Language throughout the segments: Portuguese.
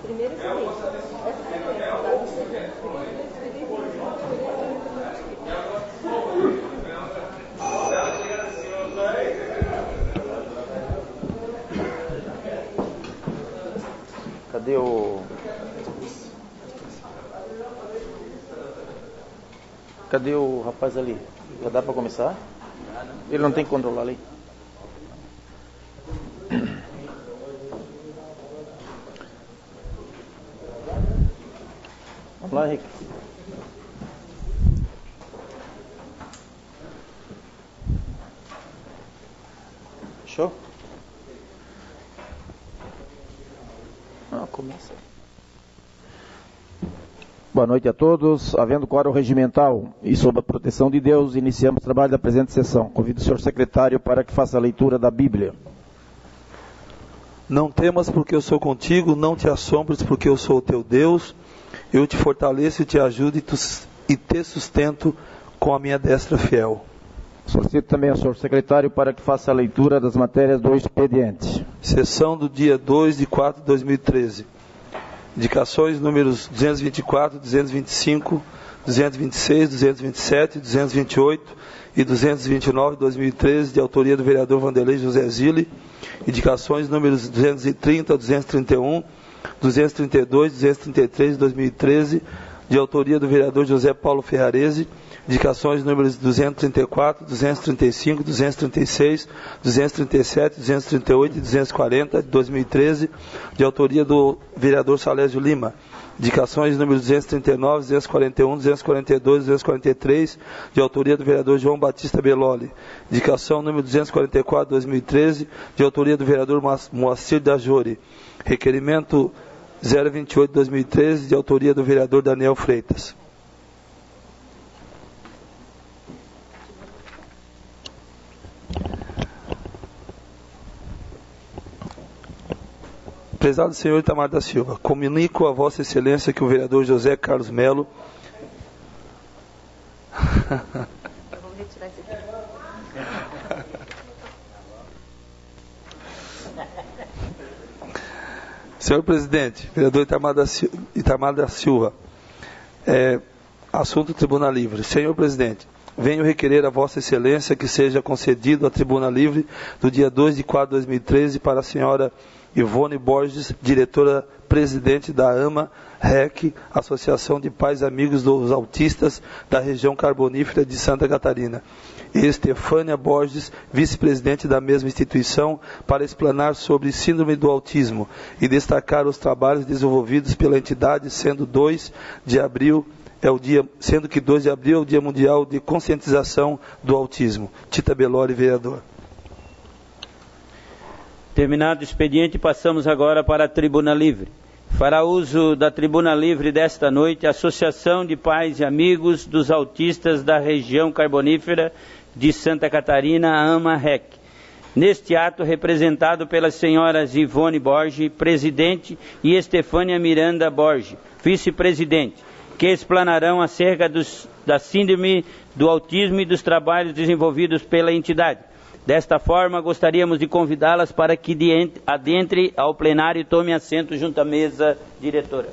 Primeiro é o seguinte, essa sequência dado seguinte, Cadê o... Cadê o rapaz ali? Já dá pra começar? Ele não tem que controlar ali. Vamos lá, Henrique. Fechou? Começa. Boa noite a todos. Havendo quórum regimental e sob a proteção de Deus, iniciamos o trabalho da presente sessão. Convido o senhor secretário para que faça a leitura da Bíblia. Não temas, porque eu sou contigo, não te assombres, porque eu sou o teu Deus. Eu te fortaleço e te ajudo e te sustento com a minha destra fiel. Solicito também ao senhor secretário para que faça a leitura das matérias do expediente. Sessão do dia 2/4/2013. Indicações números 224, 225, 226, 227, 228 e 229 de 2013, de autoria do vereador Vanderlei José Zilli. Indicações números 230, 231, 232, 233 de 2013, de autoria do vereador José Paulo Ferrarese. Indicações números 234, 235, 236, 237, 238 e 240 de 2013, de autoria do vereador Salésio Lima. Indicações números 239, 241, 242, 243, de autoria do vereador João Batista Belloli. Indicação número 244, 2013, de autoria do vereador Moacir Dajori. Requerimento 028, 2013, de autoria do vereador Daniel Freitas. Prezado senhor Itamar da Silva, comunico a vossa excelência que o vereador José Carlos Melo... Vamos retirar esse aqui. Senhor presidente, vereador Itamar da Silva, assunto Tribuna Livre. Senhor presidente, venho requerer a vossa excelência que seja concedido a Tribuna Livre do dia 2/4/2013 para a senhora Ivone Borges, diretora-presidente da AMA REC, Associação de Pais e Amigos dos Autistas da região carbonífera de Santa Catarina, e Estefânia Borges, vice-presidente da mesma instituição, para explanar sobre síndrome do autismo e destacar os trabalhos desenvolvidos pela entidade, sendo que 2 de abril é o Dia Mundial de Conscientização do Autismo. Tita Belloli, vereador. Terminado o expediente, passamos agora para a Tribuna Livre. Fará uso da Tribuna Livre desta noite a Associação de Pais e Amigos dos Autistas da região carbonífera de Santa Catarina, a AMA-REC. Neste ato, representado pelas senhoras Ivone Borges, presidente, e Estefânia Miranda Borges, vice-presidente, que explanarão acerca da síndrome do autismo e dos trabalhos desenvolvidos pela entidade. Desta forma, gostaríamos de convidá-las para que adentre ao plenário e tome assento junto à mesa diretora.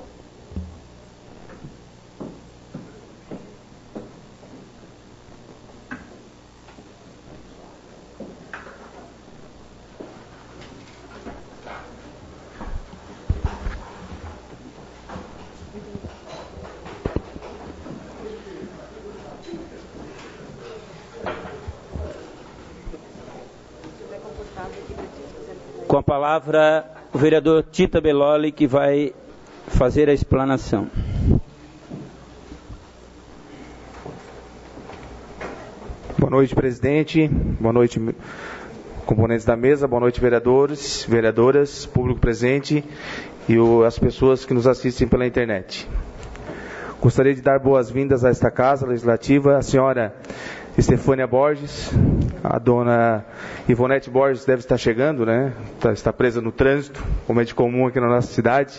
Com a palavra, o vereador Tita Belloli, que vai fazer a explanação. Boa noite, presidente. Boa noite, componentes da mesa. Boa noite, vereadores, vereadoras, público presente e as pessoas que nos assistem pela internet. Gostaria de dar boas-vindas a esta Casa Legislativa, a senhora Estefânia Borges, a dona Ivonete Borges deve estar chegando, né? Está presa no trânsito, como é de comum aqui na nossa cidade.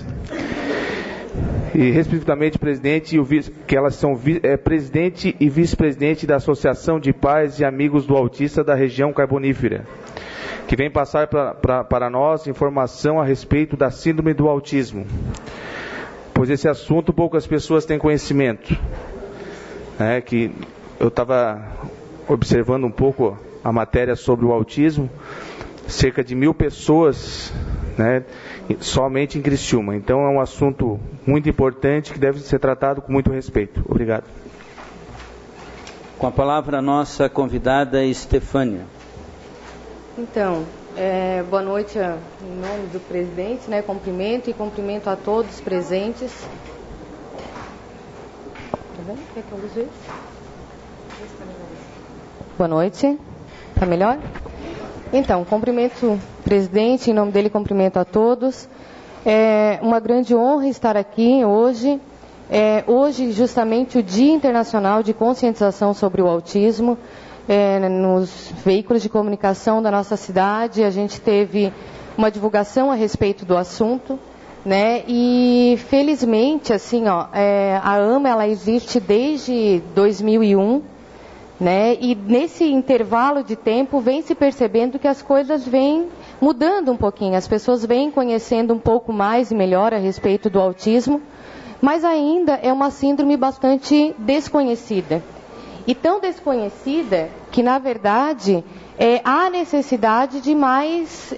E, respectivamente, presidente e o vice, que elas são presidente e vice-presidente da Associação de Pais e Amigos do Autista da região carbonífera, que vem passar para nós informação a respeito da síndrome do autismo, pois esse assunto poucas pessoas têm conhecimento. Que eu estava observando um pouco a matéria sobre o autismo, cerca de 1.000 pessoas, somente em Criciúma. Então é um assunto muito importante que deve ser tratado com muito respeito. Obrigado. Com a palavra a nossa convidada Estefânia. Então, boa noite em nome do presidente, cumprimento a todos presentes. Tá bom? Quer que eu use isso? Boa noite. Tá melhor? Então, cumprimento o presidente, em nome dele cumprimento a todos. É uma grande honra estar aqui hoje. Hoje, justamente, o Dia Internacional de Conscientização sobre o Autismo. Nos veículos de comunicação da nossa cidade, a gente teve uma divulgação a respeito do assunto, né? E felizmente, assim, a AMA ela existe desde 2001, né? E nesse intervalo de tempo vem se percebendo que as coisas vêm mudando um pouquinho, as pessoas vêm conhecendo um pouco mais e melhor a respeito do autismo, mas ainda é uma síndrome bastante desconhecida. E tão desconhecida que, na verdade, há necessidade de mais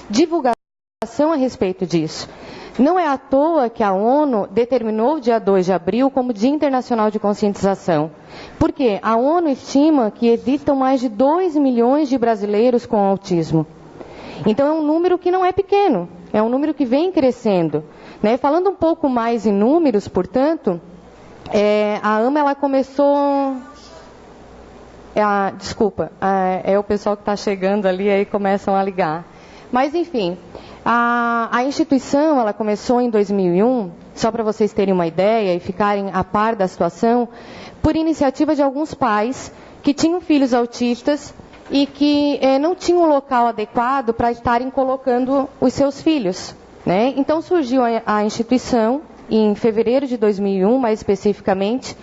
divulgação a respeito disso. Não é à toa que a ONU determinou o dia 2 de abril como Dia Internacional de Conscientização. Porque a ONU estima que existam mais de 2 milhões de brasileiros com autismo. Então é um número que não é pequeno, é um número que vem crescendo, né? Falando um pouco mais em números, portanto, a AMA ela começou... é o pessoal que está chegando ali, aí começam a ligar. Mas, enfim, a instituição ela começou em 2001, só para vocês terem uma ideia e ficarem a par da situação, por iniciativa de alguns pais que tinham filhos autistas e que não tinham um local adequado para estarem colocando os seus filhos, né? Então surgiu a instituição em fevereiro de 2001, mais especificamente.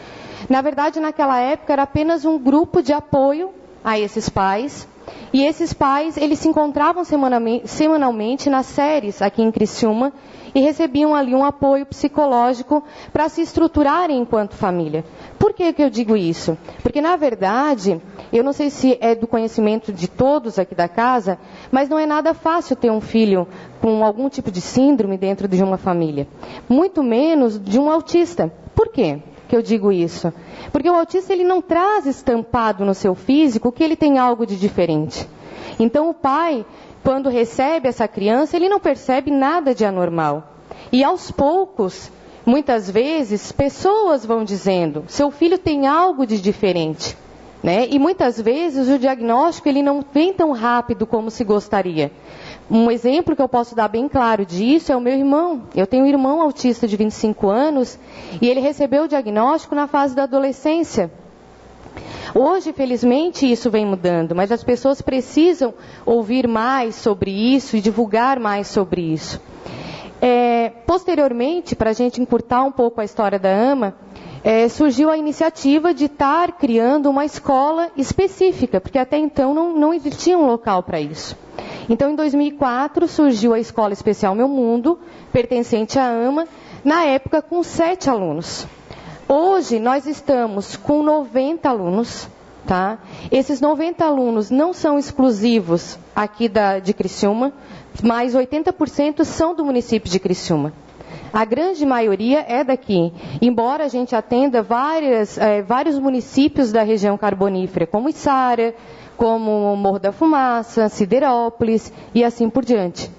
Na verdade, naquela época era apenas um grupo de apoio a esses pais. E esses pais, eles se encontravam semanalmente nas séries aqui em Criciúma e recebiam ali um apoio psicológico para se estruturarem enquanto família. Por que eu digo isso? Porque, na verdade, eu não sei se é do conhecimento de todos aqui da casa, mas não é nada fácil ter um filho com algum tipo de síndrome dentro de uma família. Muito menos de um autista. Por quê que eu digo isso? Porque o autista ele não traz estampado no seu físico que ele tem algo de diferente. Então o pai, quando recebe essa criança, ele não percebe nada de anormal. E aos poucos, muitas vezes, pessoas vão dizendo, seu filho tem algo de diferente, né? E muitas vezes o diagnóstico ele não vem tão rápido como se gostaria. Um exemplo que eu posso dar bem claro disso é o meu irmão. Eu tenho um irmão autista de 25 anos e ele recebeu o diagnóstico na fase da adolescência. Hoje, felizmente, isso vem mudando, mas as pessoas precisam ouvir mais sobre isso e divulgar mais sobre isso. Posteriormente, para a gente encurtar um pouco a história da AMA, surgiu a iniciativa de estar criando uma escola específica, porque até então não existia um local para isso. Então, em 2004, surgiu a Escola Especial Meu Mundo, pertencente à AMA, na época com 7 alunos. Hoje, nós estamos com 90 alunos, tá? Esses 90 alunos não são exclusivos aqui de Criciúma, mas 80% são do município de Criciúma. A grande maioria é daqui, embora a gente atenda vários municípios da região carbonífera, como Içara, como Morro da Fumaça, Siderópolis e assim por diante.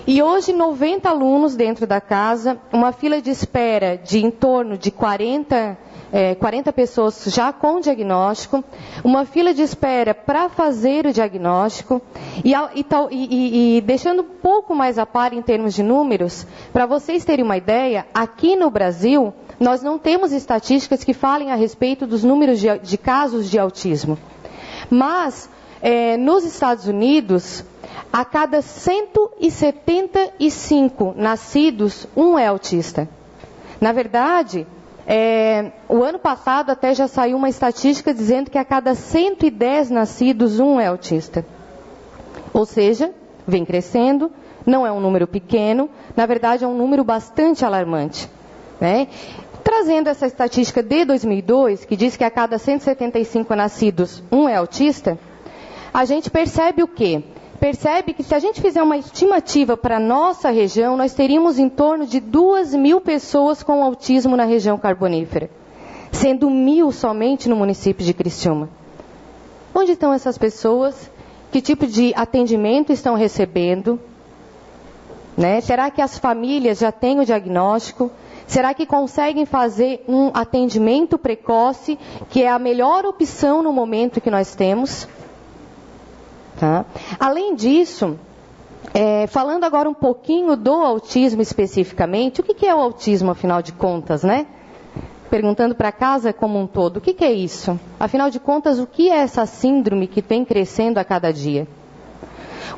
E hoje 90 alunos dentro da casa, uma fila de espera de em torno de 40 pessoas já com diagnóstico, uma fila de espera para fazer o diagnóstico e deixando um pouco mais a par em termos de números, para vocês terem uma ideia, aqui no Brasil nós não temos estatísticas que falem a respeito dos números de casos de autismo. Mas, nos Estados Unidos, a cada 175 nascidos, um é autista. Na verdade, o ano passado até já saiu uma estatística dizendo que a cada 110 nascidos, um é autista. Ou seja, vem crescendo, não é um número pequeno, na verdade é um número bastante alarmante, né? Trazendo essa estatística de 2002, que diz que a cada 175 nascidos, um é autista, a gente percebe o quê? Percebe que se a gente fizer uma estimativa para a nossa região, nós teríamos em torno de 2.000 pessoas com autismo na região carbonífera, sendo 1.000 somente no município de Criciúma. Onde estão essas pessoas? Que tipo de atendimento estão recebendo? Né? Será que as famílias já têm o diagnóstico? Será que conseguem fazer um atendimento precoce, que é a melhor opção no momento que nós temos? Tá? Além disso, falando agora um pouquinho do autismo especificamente, o que é o autismo, afinal de contas, né? Perguntando para casa como um todo, o que é isso? Afinal de contas, o que é essa síndrome que vem crescendo a cada dia?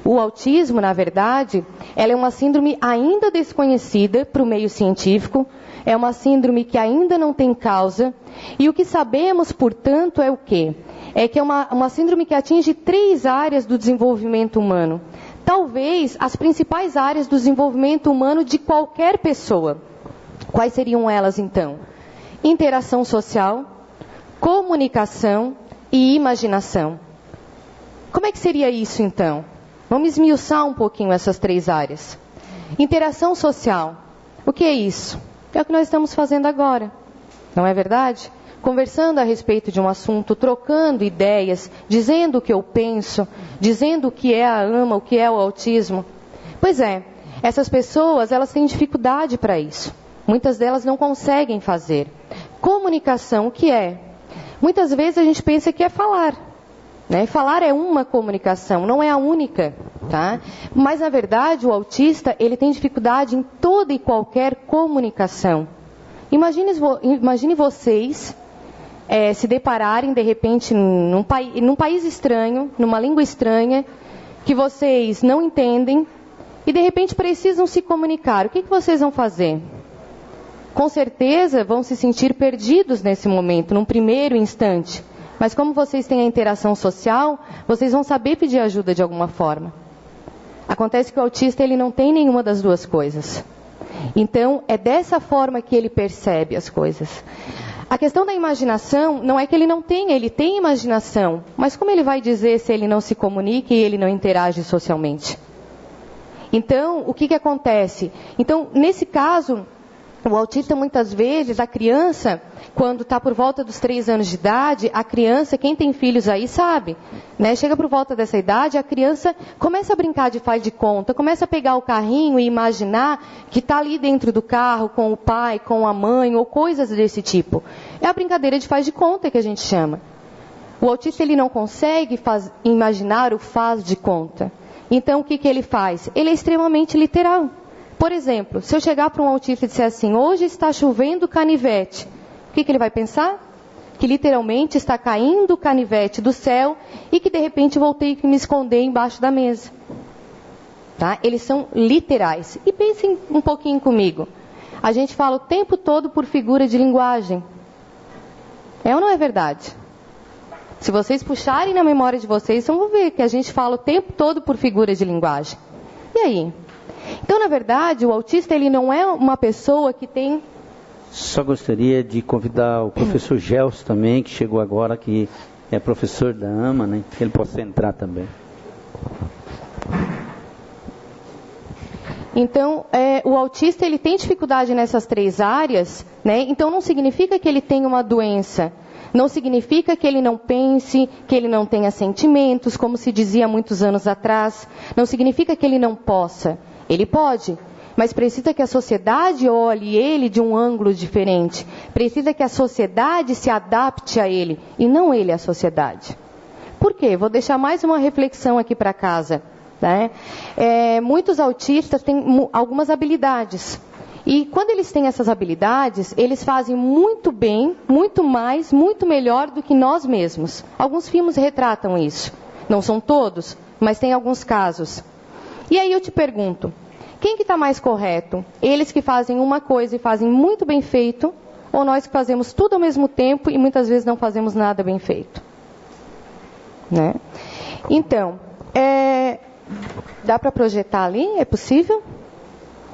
O autismo, na verdade, ela é uma síndrome ainda desconhecida para o meio científico, é uma síndrome que ainda não tem causa, e o que sabemos, portanto, é o quê? É que é uma síndrome que atinge 3 áreas do desenvolvimento humano. Talvez as principais áreas do desenvolvimento humano de qualquer pessoa. Quais seriam elas, então? Interação social, comunicação e imaginação. Como é que seria isso, então? Vamos esmiuçar um pouquinho essas 3 áreas. Interação social. O que é isso? É o que nós estamos fazendo agora. Não é verdade? Conversando a respeito de um assunto, trocando ideias, dizendo o que eu penso, dizendo o que é a AMA, o que é o autismo. Pois é, essas pessoas, elas têm dificuldade para isso. Muitas delas não conseguem fazer. Comunicação, o que é? Muitas vezes a gente pensa que é falar. Né? Falar é uma comunicação, não é a única. Tá? Mas, na verdade, o autista, ele tem dificuldade em toda e qualquer comunicação. Imagine vocês se depararem, de repente, num país estranho, numa língua estranha, que vocês não entendem, e, de repente, precisam se comunicar. O que vocês vão fazer? Com certeza vão se sentir perdidos nesse momento, num primeiro instante. Mas como vocês têm a interação social, vocês vão saber pedir ajuda de alguma forma. Acontece que o autista, ele não tem nenhuma das duas coisas. Então, é dessa forma que ele percebe as coisas. A questão da imaginação não é que ele não tenha, ele tem imaginação. Mas como ele vai dizer se ele não se comunica e ele não interage socialmente? Então, o que acontece? Então, nesse caso, o autista, muitas vezes, a criança, quando está por volta dos 3 anos de idade, a criança, quem tem filhos aí sabe, né? Chega por volta dessa idade, a criança começa a brincar de faz de conta, começa a pegar o carrinho e imaginar que está ali dentro do carro com o pai, com a mãe, ou coisas desse tipo. É a brincadeira de faz de conta que a gente chama. O autista, ele não consegue imaginar o faz de conta. Então, o que ele faz? Ele é extremamente literal. Por exemplo, se eu chegar para um autista e disser assim, hoje está chovendo canivete, o que ele vai pensar? Que literalmente está caindo canivete do céu e que de repente vou ter que me esconder embaixo da mesa. Tá? Eles são literais. E pensem um pouquinho comigo. A gente fala o tempo todo por figura de linguagem. É ou não é verdade? Se vocês puxarem na memória de vocês, vão ver que a gente fala o tempo todo por figura de linguagem. E aí? Então, na verdade, o autista, ele não é uma pessoa que tem... Só gostaria de convidar o professor Gelson também, que chegou agora, que é professor da AMA, né? Que ele possa entrar também. Então, o autista, ele tem dificuldade nessas 3 áreas, né? Então, não significa que ele tenha uma doença. Não significa que ele não pense, que ele não tenha sentimentos, como se dizia há muitos anos atrás. Não significa que ele não possa. Ele pode, mas precisa que a sociedade olhe ele de um ângulo diferente. Precisa que a sociedade se adapte a ele, e não ele à sociedade. Por quê? Vou deixar mais uma reflexão aqui para casa. Né? Muitos autistas têm algumas habilidades. E quando eles têm essas habilidades, eles fazem muito bem, muito mais, muito melhor do que nós mesmos. Alguns filmes retratam isso. Não são todos, mas tem alguns casos. E aí eu te pergunto, quem que está mais correto? Eles que fazem uma coisa e fazem muito bem feito, ou nós que fazemos tudo ao mesmo tempo e muitas vezes não fazemos nada bem feito? Né? Então, dá para projetar ali? É possível?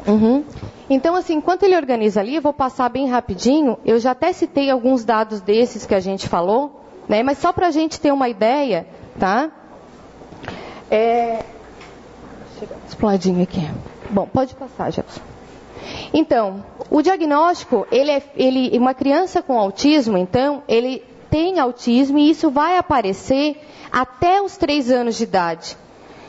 Uhum. Então, assim, enquanto ele organiza ali, eu vou passar bem rapidinho. Eu já até citei alguns dados desses que a gente falou, né? Mas só para a gente ter uma ideia, tá? Exploradinho aqui. Bom, pode passar, Jefferson. Então, o diagnóstico, uma criança com autismo, então, ele tem autismo e isso vai aparecer até os 3 anos de idade.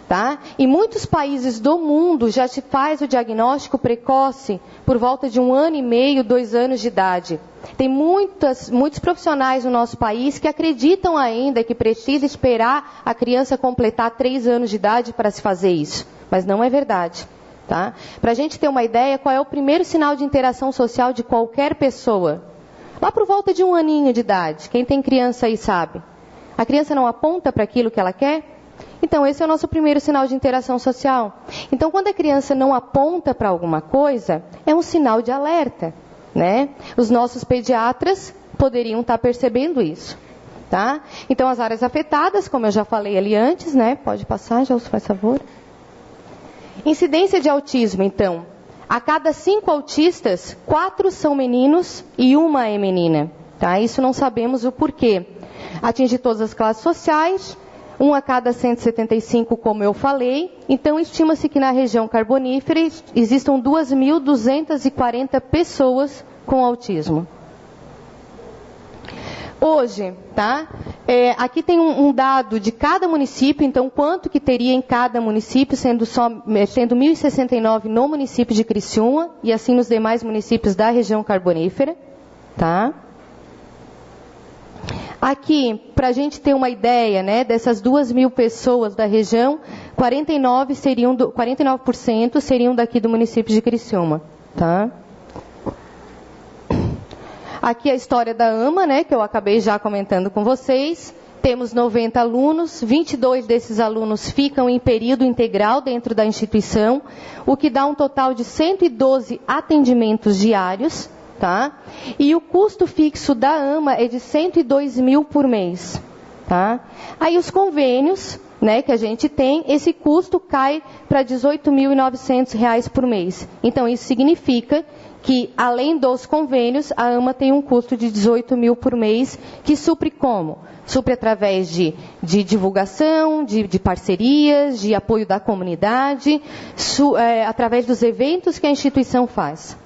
Tá? Em muitos países do mundo já se faz o diagnóstico precoce por volta de 1 ano e meio, 2 anos de idade. Tem muitos profissionais no nosso país que acreditam ainda que precisa esperar a criança completar 3 anos de idade para se fazer isso. Mas não é verdade. Tá? Para a gente ter uma ideia, qual é o primeiro sinal de interação social de qualquer pessoa? Lá por volta de 1 aninho de idade. Quem tem criança aí sabe. A criança não aponta para aquilo que ela quer? Então, esse é o nosso primeiro sinal de interação social. Então, quando a criança não aponta para alguma coisa, é um sinal de alerta, né? Os nossos pediatras poderiam estar percebendo isso, tá? Então, as áreas afetadas, como eu já falei ali antes, né? Pode passar, Gelson, faz favor. Incidência de autismo, então. A cada 5 autistas, 4 são meninos e 1 é menina, tá? Isso não sabemos o porquê. Atinge todas as classes sociais, 1 a cada 175, como eu falei. Então, estima-se que na região carbonífera existam 2.240 pessoas com autismo. Hoje, tá? Aqui tem um dado de cada município, então quanto que teria em cada município, sendo 1.069 no município de Criciúma e assim nos demais municípios da região carbonífera, tá? Aqui, para a gente ter uma ideia, né, dessas 2.000 pessoas da região, 49% seriam daqui do município de Criciúma, tá? Aqui a história da AMA, né, que eu acabei já comentando com vocês. Temos 90 alunos, 22 desses alunos ficam em período integral dentro da instituição, o que dá um total de 112 atendimentos diários. Tá? E o custo fixo da AMA é de 102 mil por mês. Tá? Aí os convênios, né, que a gente tem, esse custo cai para R$ 18.900 por mês. Então isso significa que, além dos convênios, a AMA tem um custo de 18 mil por mês, que supre como? Supre através de divulgação, de parcerias, de apoio da comunidade, através dos eventos que a instituição faz.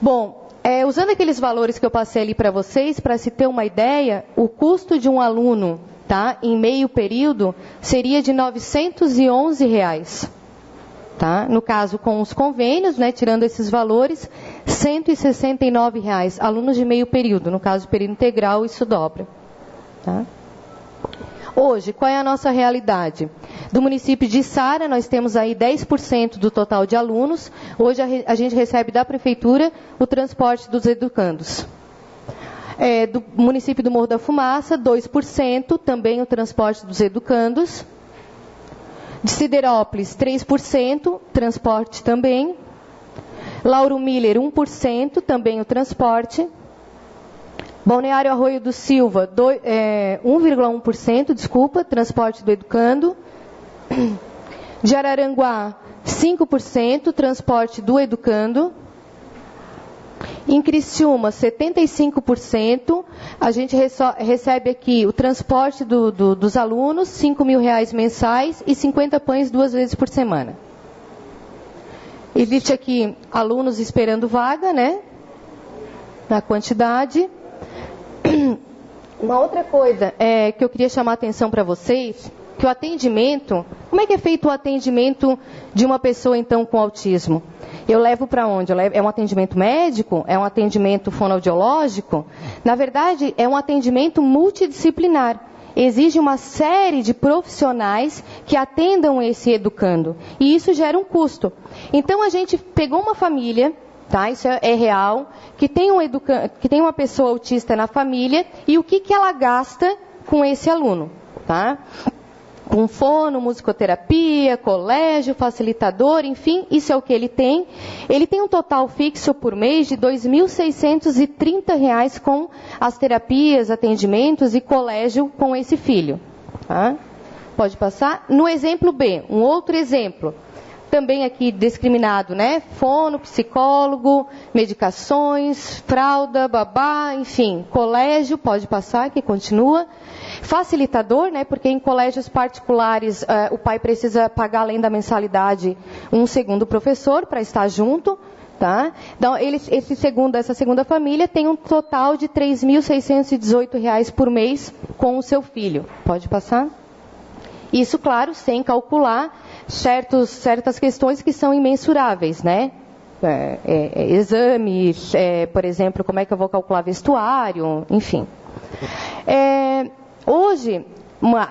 Bom, usando aqueles valores que eu passei ali para vocês, para se ter uma ideia, o custo de um aluno, tá, em meio período seria de R$ 911. Tá? No caso, com os convênios, né, tirando esses valores, R$ 169. Alunos de meio período, no caso, período integral, isso dobra. Tá? Hoje, qual é a nossa realidade? Do município de Içara, nós temos aí 10% do total de alunos. Hoje a gente recebe da prefeitura o transporte dos educandos. Do município do Morro da Fumaça, 2%, também o transporte dos educandos. De Siderópolis, 3%, transporte também. Lauro Miller, 1%, também o transporte. Balneário Arroio do Silva, 1,1%, desculpa, transporte do educando. De Araranguá, 5%, transporte do educando. Em Criciúma, 75%, a gente recebe aqui o transporte dos alunos, R$ 5.000 mensais e 50 pães 2 vezes por semana. Existe aqui alunos esperando vaga, né? Na quantidade. Uma outra coisa que eu queria chamar a atenção para vocês, que o atendimento, como é que é feito o atendimento de uma pessoa, então, com autismo? Eu levo para onde? É um atendimento médico? É um atendimento fonoaudiológico? Na verdade, é um atendimento multidisciplinar. Exige uma série de profissionais que atendam esse educando. E isso gera um custo. Então, a gente pegou uma família, tá? Isso é real, que tem uma pessoa autista na família, e o que ela gasta com esse aluno, tá? Com fono, musicoterapia, colégio, facilitador, enfim, isso é o que ele tem. Ele tem um total fixo por mês de R$ 2.630 com as terapias, atendimentos e colégio com esse filho. Tá? Pode passar. No exemplo B, um outro exemplo. Também aqui discriminado, né? Fono, psicólogo, medicações, fralda, babá, enfim, colégio, pode passar, que continua. Facilitador, né? Porque em colégios particulares o pai precisa pagar, além da mensalidade, um segundo professor para estar junto. Tá? Então, essa segunda família tem um total de R$ 3.618 por mês com o seu filho. Pode passar? Isso, claro, sem calcular certas questões que são imensuráveis, né? Exames, por exemplo, como é que eu vou calcular vestuário, enfim. Hoje,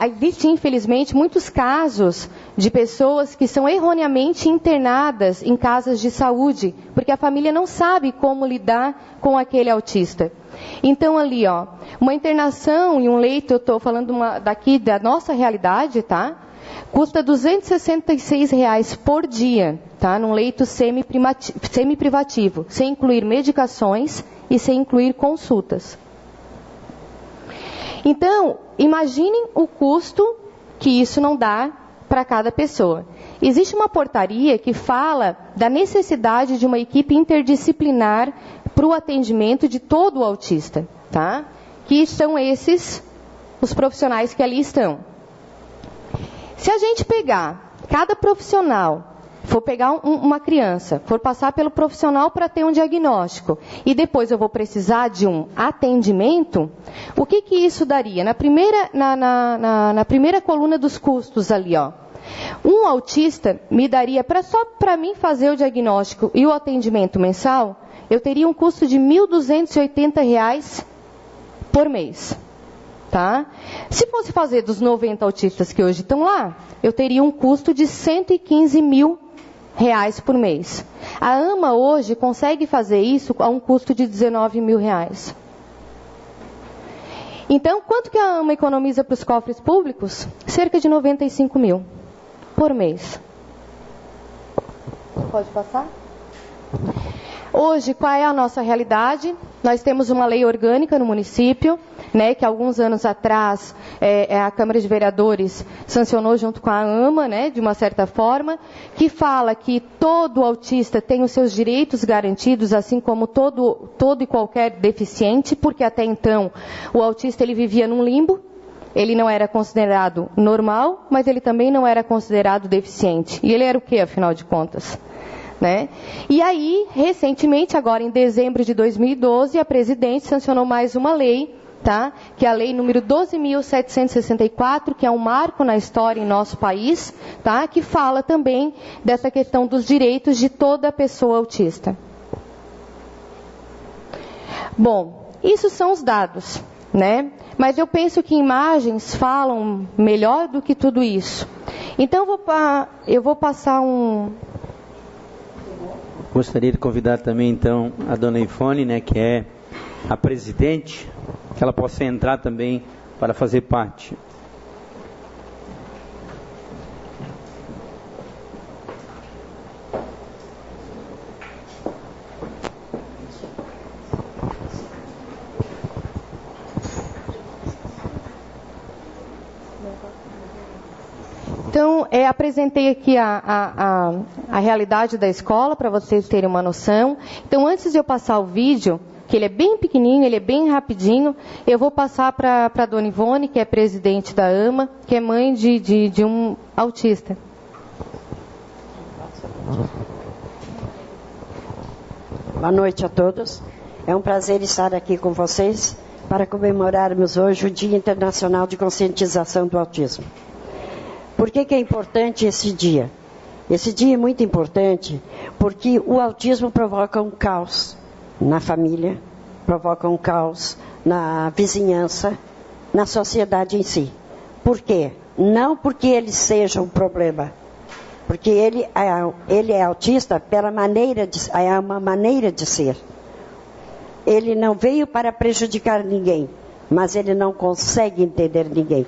existem, infelizmente, muitos casos de pessoas que são erroneamente internadas em casas de saúde, porque a família não sabe como lidar com aquele autista. Então, ali, ó, uma internação em um leito, eu estou falando daqui da nossa realidade, tá? Custa R$ 266 por dia, tá? Num leito semi-privativo, sem incluir medicações e sem incluir consultas. Então, imaginem o custo que isso não dá para cada pessoa. Existe uma portaria que fala da necessidade de uma equipe interdisciplinar para o atendimento de todo o autista, tá? Que são esses os profissionais que ali estão. Se a gente pegar cada profissional, for pegar uma criança, for passar pelo profissional para ter um diagnóstico, e depois eu vou precisar de um atendimento, o que isso daria? Na primeira coluna dos custos ali, ó, um autista me daria, só para mim fazer o diagnóstico e o atendimento mensal, eu teria um custo de R$ 1.280 por mês. Tá? Se fosse fazer dos 90 autistas que hoje estão lá, eu teria um custo de R$ 115 mil por mês. A AMA hoje consegue fazer isso a um custo de R$ 19 mil. Então, quanto que a AMA economiza para os cofres públicos? Cerca de 95 mil por mês. Pode passar? Hoje, qual é a nossa realidade? Nós temos uma lei orgânica no município, né, que alguns anos atrás a Câmara de Vereadores sancionou junto com a AMA, né, de uma certa forma, que fala que todo autista tem os seus direitos garantidos, assim como todo e qualquer deficiente, porque até então o autista ele vivia num limbo, ele não era considerado normal, mas ele também não era considerado deficiente. E ele era o quê, afinal de contas? Né? E aí, recentemente, agora em dezembro de 2012, a presidente sancionou mais uma lei, tá? Que é a lei número 12.764, que é um marco na história em nosso país, tá? Que fala também dessa questão dos direitos de toda pessoa autista. Bom, isso são os dados, né? Mas eu penso que imagens falam melhor do que tudo isso. Então eu vou passar um... Gostaria de convidar também, então, a dona Ivone, né, que é a presidente, que ela possa entrar também para fazer parte. Então, apresentei aqui a realidade da escola, para vocês terem uma noção. Então, antes de eu passar o vídeo, que ele é bem pequenininho, ele é bem rapidinho, eu vou passar para a dona Ivone, que é presidente da AMA, que é mãe de um autista. Boa noite a todos. É um prazer estar aqui com vocês para comemorarmos hoje o Dia Internacional de Conscientização do Autismo. Por que é importante esse dia? Esse dia é muito importante porque o autismo provoca um caos na família, provoca um caos na vizinhança, na sociedade em si. Por quê? Não porque ele seja um problema, porque ele é autista pela maneira é uma maneira de ser. Ele não veio para prejudicar ninguém, mas ele não consegue entender ninguém.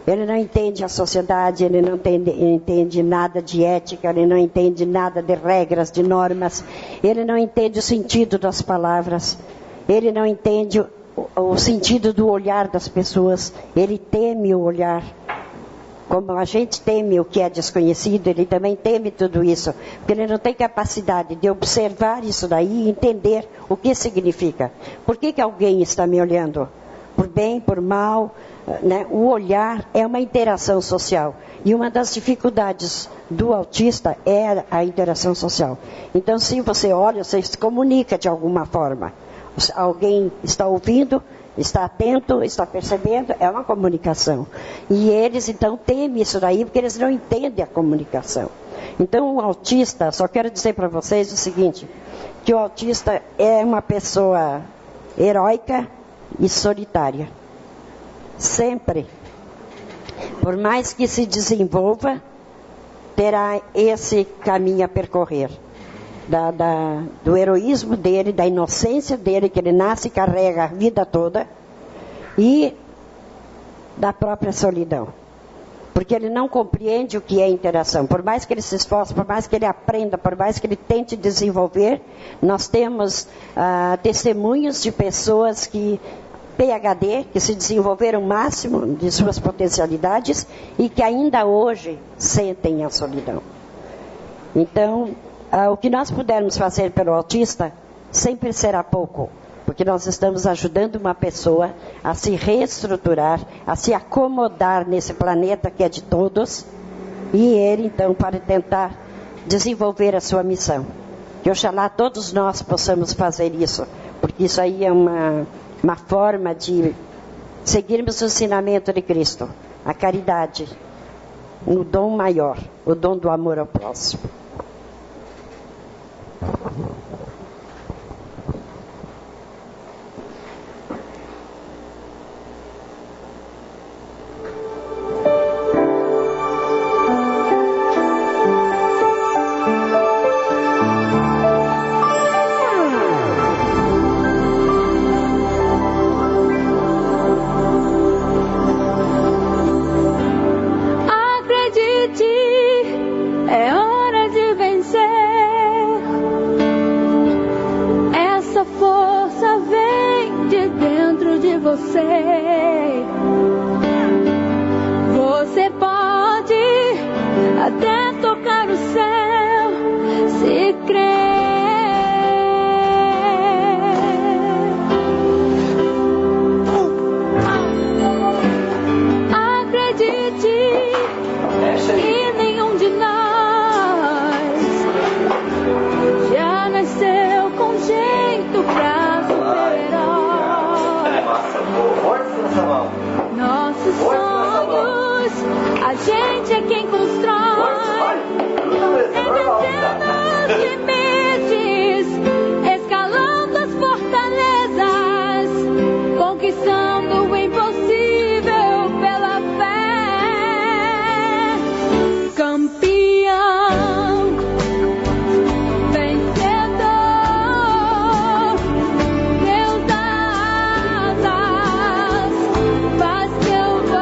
Ele não entende a sociedade, ele não entende nada de ética, ele não entende nada de regras, de normas, ele não entende o sentido das palavras, ele não entende o sentido do olhar das pessoas, ele teme o olhar. Como a gente teme o que é desconhecido, ele também teme tudo isso, porque ele não tem capacidade de observar isso daí e entender o que significa. Por que alguém está me olhando? Por bem, por mal? Né? O olhar é uma interação social. E uma das dificuldades do autista é a interação social. Então, se você olha, você se comunica de alguma forma. Alguém está ouvindo está atento, está percebendo, é uma comunicação. E eles, então, temem isso daí, porque eles não entendem a comunicação. Então, o autista, só quero dizer para vocês o seguinte, que o autista é uma pessoa heróica e solitária. Sempre. Por mais que se desenvolva, terá esse caminho a percorrer. Do heroísmo dele, da inocência dele, que ele nasce e carrega a vida toda, e da própria solidão. Porque ele não compreende o que é interação. Por mais que ele se esforce, por mais que ele aprenda, por mais que ele tente desenvolver, nós temos testemunhos de pessoas que PhD, que se desenvolveram o máximo de suas potencialidades e que ainda hoje sentem a solidão. Então, o que nós pudermos fazer pelo autista sempre será pouco, porque nós estamos ajudando uma pessoa a se reestruturar, a se acomodar nesse planeta que é de todos, e ele, então, para tentar desenvolver a sua missão. Que oxalá todos nós possamos fazer isso, porque isso aí é uma forma de seguirmos o ensinamento de Cristo, a caridade, o dom maior, o dom do amor ao próximo. Você pode até tocar o céu se crer. Acredite, e nenhum de nós já nasceu com jeito pra super-herói. Nossos sonhos, a gente é quem constrói, vencendo os limites, escalando as fortalezas, conquistando o impossível pela fé. Campeão, vencedor, Deus dá asas, faz que eu vou.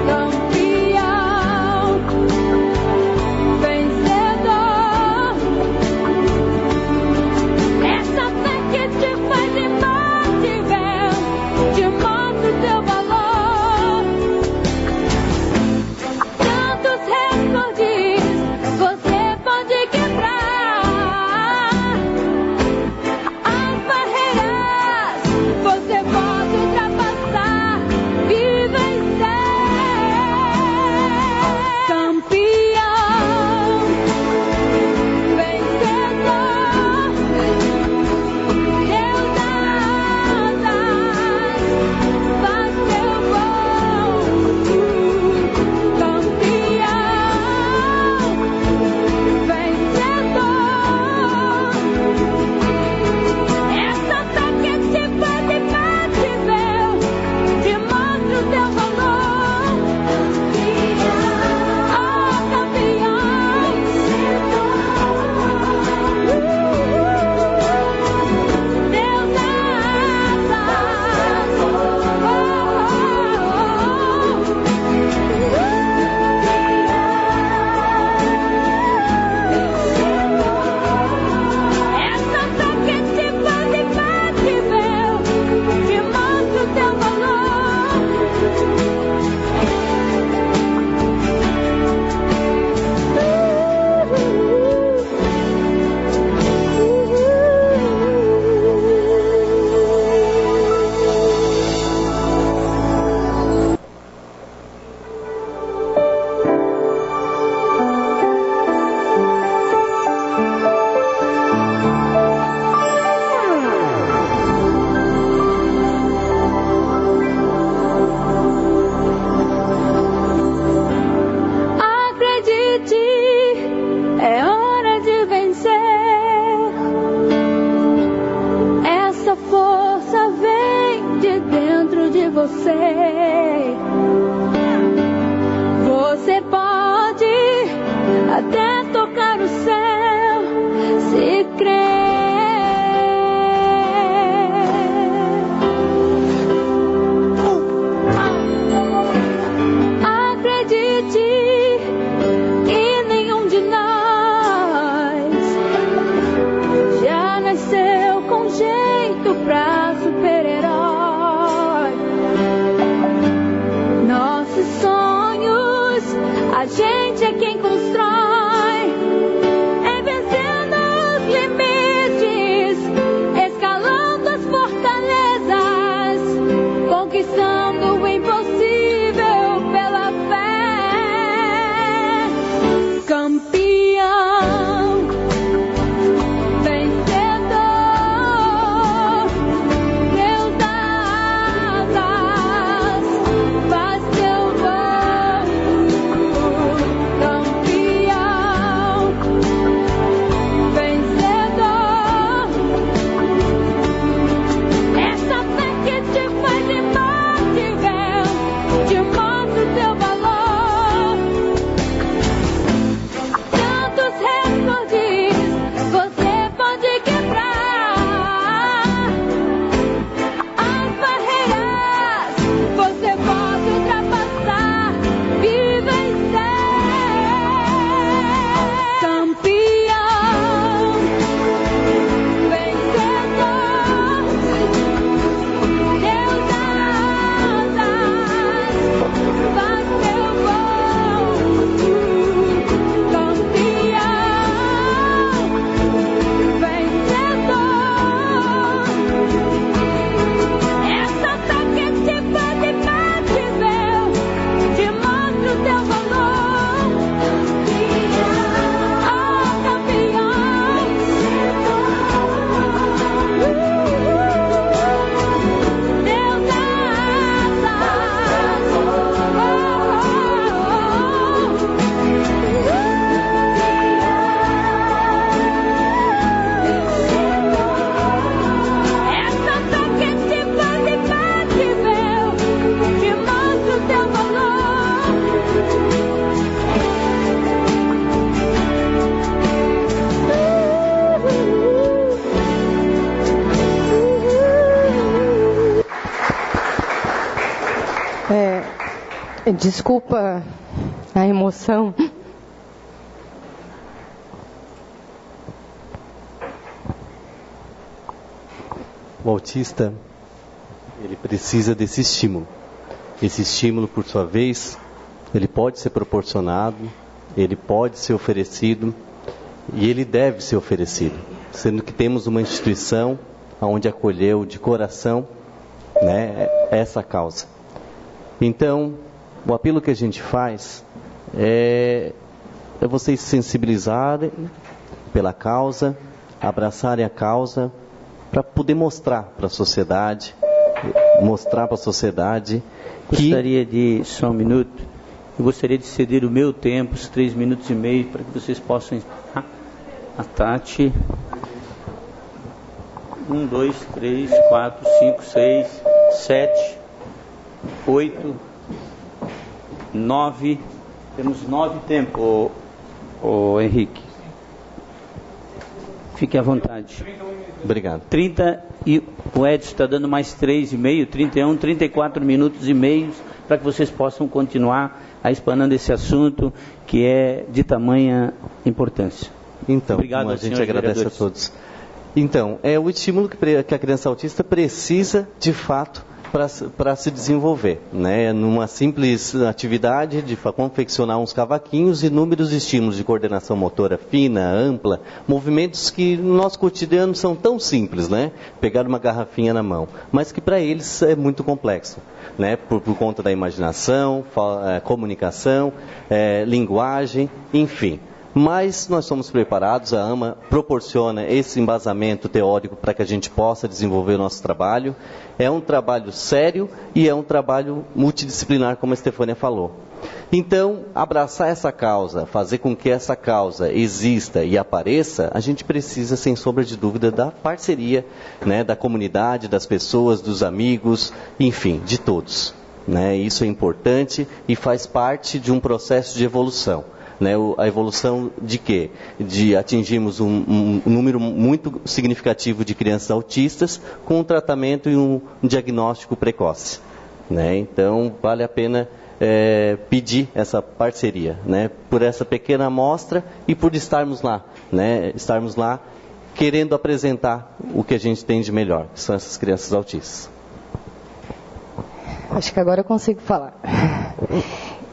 Campeão, gente é quem constrói, é vencendo os limites, escalando as fortalezas, conquistando o impossível pela fé. Campeão, vencedor, Deus das asas, faz teu voo. Campeão, vencedor, essa fé que te faz imbatível, te mostra o teu valor. Tantos recordes você pode quebrar, as barreiras você pode ultrapassar e vencer. Campeão, vencedor, Deus das asas, faz teu voo. Campeão, vencedor, essa fé que te faz imbatível, te mostra o teu valor. Oh, campeão, Deus das essa fé que te faz imbatível, te mostra o teu valor. Desculpa a emoção. O autista, ele precisa desse estímulo. Esse estímulo, por sua vez, ele pode ser proporcionado, ele pode ser oferecido e ele deve ser oferecido, sendo que temos uma instituição onde acolheu de coração, né, essa causa. Então, o apelo que a gente faz é vocês se sensibilizarem pela causa, abraçarem a causa, para poder mostrar para a sociedade, que... Gostaria de, só um minuto, eu gostaria de ceder o meu tempo, os 3 minutos e meio, para que vocês possam... A Tati... 1, 2, 3, 4, 5, 6, 7, 8, 9... Temos 9 tempos, ô Henrique. Fique à vontade. Obrigado. 30 e o Edson está dando mais 3,5, 31, 34 minutos e meio para que vocês possam continuar a explanando esse assunto que é de tamanha importância. Então, obrigado, a gente agradece a todos. Então, é o estímulo que a criança autista precisa, de fato, para se desenvolver, né? Numa simples atividade de confeccionar uns cavaquinhos, inúmeros estímulos de coordenação motora fina, ampla, movimentos que no nosso cotidiano são tão simples, né? Pegar uma garrafinha na mão, mas que para eles é muito complexo, né? Por conta da imaginação, comunicação, linguagem, enfim. Mas nós somos preparados, a AMA proporciona esse embasamento teórico para que a gente possa desenvolver o nosso trabalho. É um trabalho sério e é um trabalho multidisciplinar, como a Estefânia falou. Então, abraçar essa causa, fazer com que essa causa exista e apareça, a gente precisa, sem sombra de dúvida, da parceria, né, da comunidade, das pessoas, dos amigos, enfim, de todos, né? Isso é importante e faz parte de um processo de evolução. Né, a evolução de quê? De atingirmos um número muito significativo de crianças autistas com um tratamento e um diagnóstico precoce. Né? Então, vale a pena pedir essa parceria, né, por essa pequena amostra e por estarmos lá, né, querendo apresentar o que a gente tem de melhor, que são essas crianças autistas. Acho que agora eu consigo falar.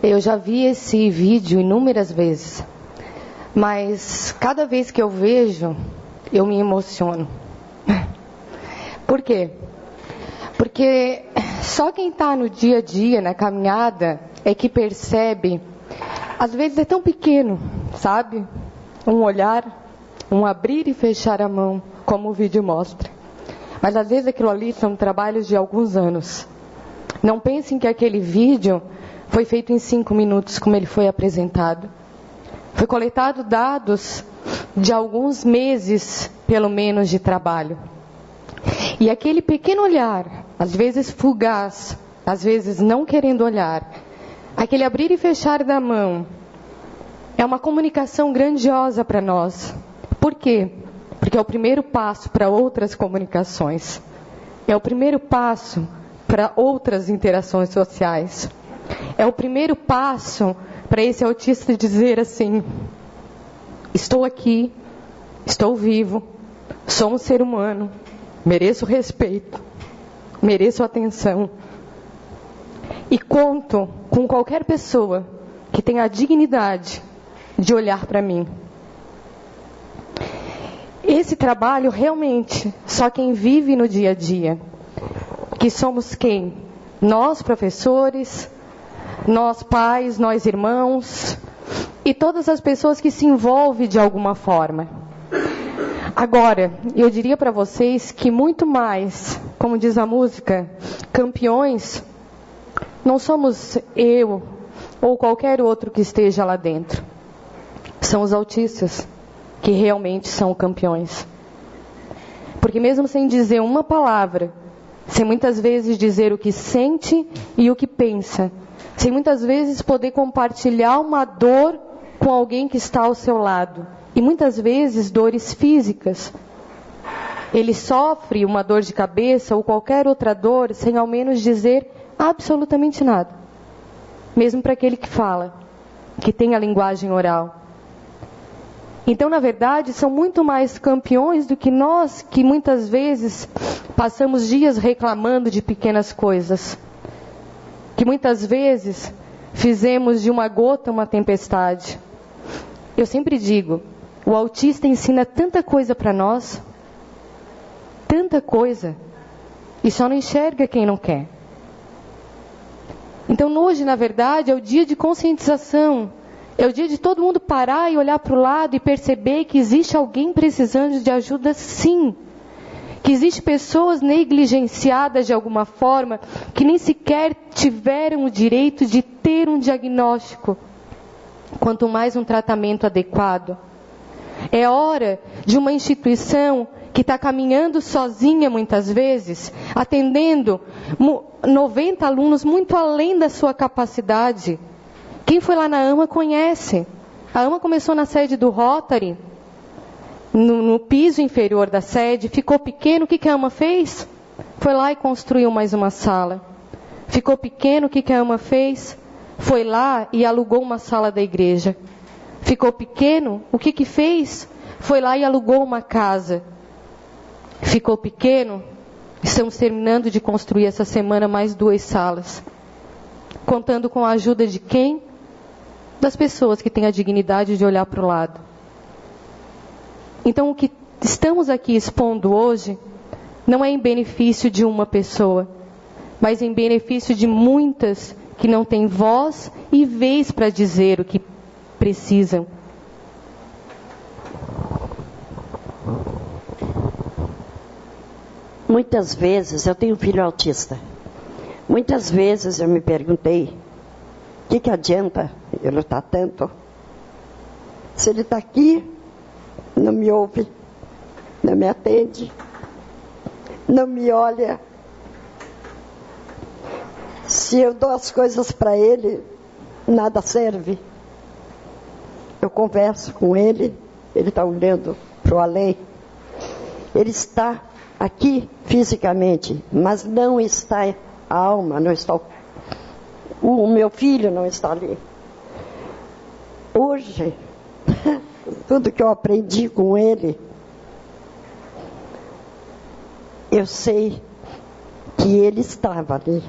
Eu já vi esse vídeo inúmeras vezes, mas cada vez que eu vejo, eu me emociono. Por quê? Porque só quem está no dia a dia, na caminhada, é que percebe. Às vezes é tão pequeno, sabe? Um olhar, um abrir e fechar a mão, como o vídeo mostra. Mas às vezes aquilo ali são trabalhos de alguns anos. Não pensem que aquele vídeo foi feito em 5 minutos, como ele foi apresentado. Foi coletado dados de alguns meses, pelo menos, de trabalho. E aquele pequeno olhar, às vezes fugaz, às vezes não querendo olhar, aquele abrir e fechar da mão, é uma comunicação grandiosa para nós. Por quê? Porque é o primeiro passo para outras comunicações. É o primeiro passo para outras interações sociais. É o primeiro passo para esse autista dizer assim: estou aqui, estou vivo, sou um ser humano, mereço respeito, mereço atenção. E conto com qualquer pessoa que tenha a dignidade de olhar para mim. Esse trabalho realmente, só quem vive no dia a dia, que somos quem? Nós professores, nós pais, nós irmãos e todas as pessoas que se envolvem de alguma forma. Agora, eu diria para vocês que muito mais, como diz a música, campeões, não somos eu ou qualquer outro que esteja lá dentro. São os autistas que realmente são campeões. Porque mesmo sem dizer uma palavra, sem muitas vezes dizer o que sente e o que pensa, sem muitas vezes poder compartilhar uma dor com alguém que está ao seu lado, e muitas vezes dores físicas. Ele sofre uma dor de cabeça ou qualquer outra dor sem ao menos dizer absolutamente nada. Mesmo para aquele que fala, que tem a linguagem oral. Então, na verdade, são muito mais campeões do que nós, que muitas vezes passamos dias reclamando de pequenas coisas. Que muitas vezes fizemos de uma gota uma tempestade. Eu sempre digo, o autista ensina tanta coisa para nós, tanta coisa, e só não enxerga quem não quer. Então, hoje, na verdade, é o dia de conscientização. É o dia de todo mundo parar e olhar para o lado e perceber que existe alguém precisando de ajuda, sim. Que existe pessoas negligenciadas de alguma forma, que nem sequer tiveram o direito de ter um diagnóstico, quanto mais um tratamento adequado. É hora de uma instituição que está caminhando sozinha muitas vezes, atendendo 90 alunos muito além da sua capacidade. Quem foi lá na AMA conhece. A AMA começou na sede do Rotary, no piso inferior da sede, ficou pequeno, o que a AMA fez? Foi lá e construiu mais uma sala. Ficou pequeno, o que a AMA fez? Foi lá e alugou uma sala da igreja. Ficou pequeno, o que fez? Foi lá e alugou uma casa. Ficou pequeno, estamos terminando de construir essa semana mais 2 salas. Contando com a ajuda de quem? Das pessoas que têm a dignidade de olhar para o lado. Então, o que estamos aqui expondo hoje não é em benefício de uma pessoa, mas em benefício de muitas que não têm voz e vez para dizer o que precisam. Muitas vezes, eu tenho um filho autista. Muitas vezes eu me perguntei, o que adianta eu lutar tanto? Se ele está aqui, não me ouve, não me atende, não me olha. Se eu dou as coisas para ele, nada serve. Eu converso com ele, ele está olhando para o além. Ele está aqui fisicamente, mas não está a alma, não está o meu filho não está ali. Hoje, tudo que eu aprendi com ele, eu sei que ele estava ali.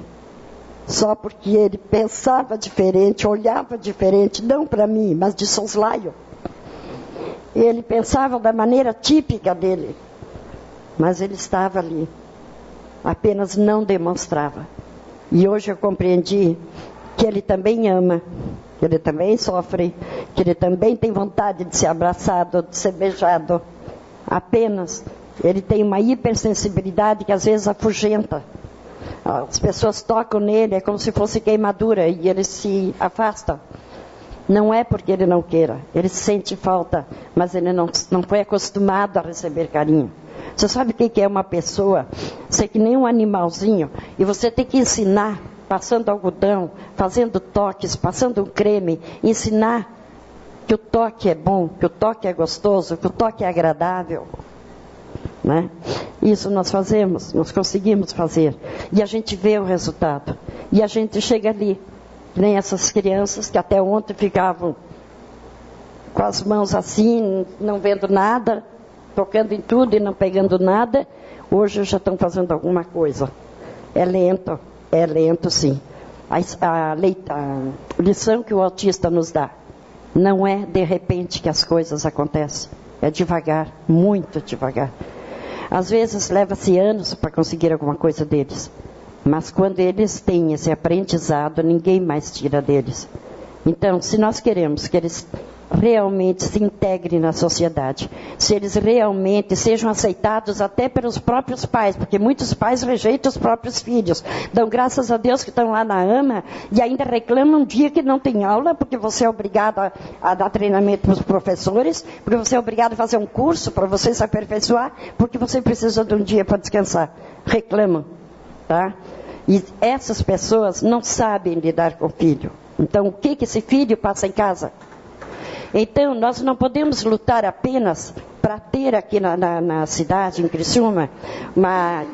só porque ele pensava diferente, olhava diferente, não para mim, mas de soslaio. Ele pensava da maneira típica dele, mas ele estava ali, apenas não demonstrava. E hoje eu compreendi que ele também ama, que ele também sofre, que ele também tem vontade de ser abraçado, de ser beijado. Apenas ele tem uma hipersensibilidade que às vezes afugenta. As pessoas tocam nele, é como se fosse queimadura, e ele se afasta. Não é porque ele não queira, ele sente falta, mas ele não foi acostumado a receber carinho. Você sabe o que é uma pessoa ser que nem um animalzinho, e você tem que ensinar, passando algodão, fazendo toques, passando um creme, ensinar que o toque é bom, que o toque é gostoso, que o toque é agradável. Né? Isso nós fazemos, nós conseguimos fazer. E a gente vê o resultado. E a gente chega ali, que nem essas crianças que até ontem ficavam com as mãos assim, não vendo nada, tocando em tudo e não pegando nada. Hoje já estão fazendo alguma coisa. É lento sim. A lição que o autista nos dá, não é de repente que as coisas acontecem. É devagar, muito devagar. Às vezes leva-se anos para conseguir alguma coisa deles. Mas quando eles têm esse aprendizado, ninguém mais tira deles. Então, se nós queremos que eles realmente se integrem na sociedade, se eles realmente sejam aceitados até pelos próprios pais, porque muitos pais rejeitam os próprios filhos, dão graças a Deus que estão lá na AMA e ainda reclamam um dia que não tem aula, porque você é obrigado a dar treinamento para os professores, porque você é obrigado a fazer um curso para você se aperfeiçoar, porque você precisa de um dia para descansar. Reclamam, tá? E essas pessoas não sabem lidar com o filho. Então, o que esse filho passa em casa? Então, nós não podemos lutar apenas para ter aqui na cidade, em Criciúma, uma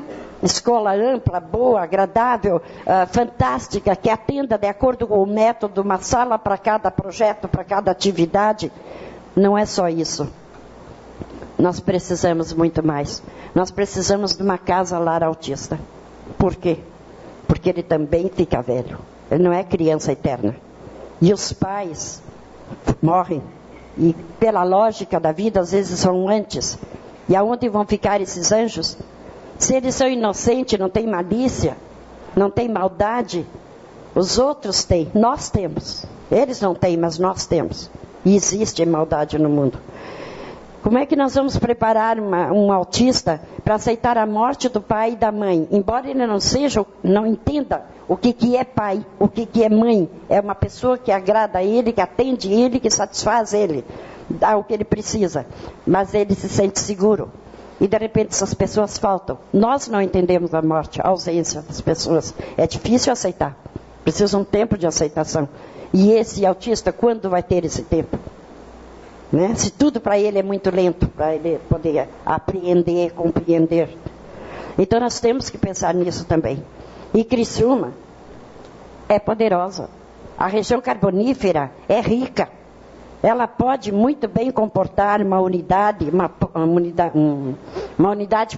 escola ampla, boa, agradável, fantástica, que atenda de acordo com o método, uma sala para cada projeto, para cada atividade. Não é só isso. Nós precisamos muito mais. Nós precisamos de uma casa-lar autista. Por quê? Porque ele também fica velho. Ele não é criança eterna. E os pais morrem. E pela lógica da vida, às vezes são antes. E aonde vão ficar esses anjos? Se eles são inocentes, não têm malícia, não têm maldade, os outros têm, nós temos. Eles não têm, mas nós temos. E existe maldade no mundo. Como é que nós vamos preparar um autista para aceitar a morte do pai e da mãe? Embora ele não entenda o que é pai, o que é mãe. É uma pessoa que agrada a ele, que atende ele, que satisfaz ele, dá o que ele precisa. Mas ele se sente seguro. E de repente essas pessoas faltam. Nós não entendemos a morte, a ausência das pessoas. É difícil aceitar. Precisa um tempo de aceitação. E esse autista, quando vai ter esse tempo? Né? Se tudo para ele é muito lento, para ele poder apreender, compreender. Então nós temos que pensar nisso também. E Criciúma é poderosa. A região carbonífera é rica. Ela pode muito bem comportar uma unidade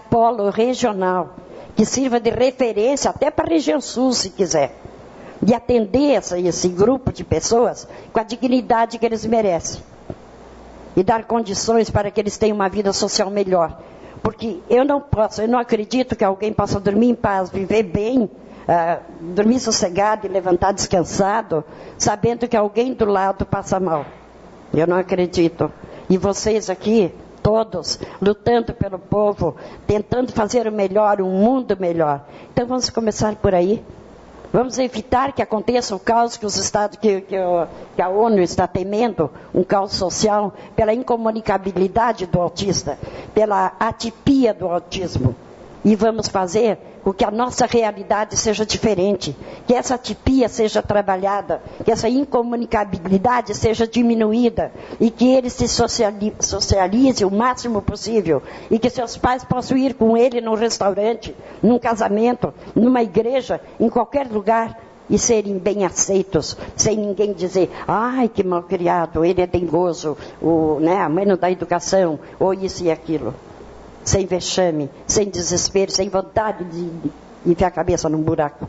polo regional, que sirva de referência até para a região sul, se quiser. E atender esse grupo de pessoas com a dignidade que eles merecem. E dar condições para que eles tenham uma vida social melhor. Porque eu não acredito que alguém possa dormir em paz, viver bem, dormir sossegado e levantar descansado, sabendo que alguém do lado passa mal. Eu não acredito. E vocês aqui, todos, lutando pelo povo, tentando fazer o melhor, um mundo melhor. Então vamos começar por aí. Vamos evitar que aconteça o caos que os Estados, que a ONU está temendo, um caos social, pela incomunicabilidade do autista, pela atipia do autismo. E vamos fazer com que a nossa realidade seja diferente, que essa atipia seja trabalhada, que essa incomunicabilidade seja diminuída e que ele se socialize o máximo possível e que seus pais possam ir com ele num restaurante, num casamento, numa igreja, em qualquer lugar e serem bem aceitos, sem ninguém dizer, ai que mal criado, ele é dengoso, a mãe não dá educação, ou isso e aquilo. Sem vexame, sem desespero, sem vontade de enfiar a cabeça num buraco.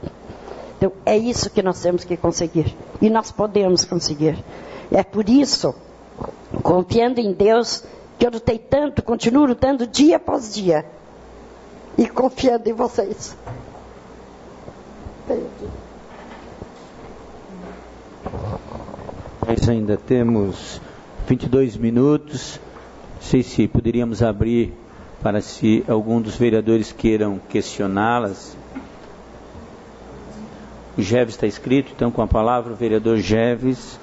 Então, é isso que nós temos que conseguir. E nós podemos conseguir. É por isso, confiando em Deus, que eu lutei tanto, continuo lutando dia após dia. E confiando em vocês. Nós ainda temos 22 minutos. Não sei se poderíamos abrir para se algum dos vereadores queiram questioná-las. O Geves está inscrito, então com a palavra o vereador Geves.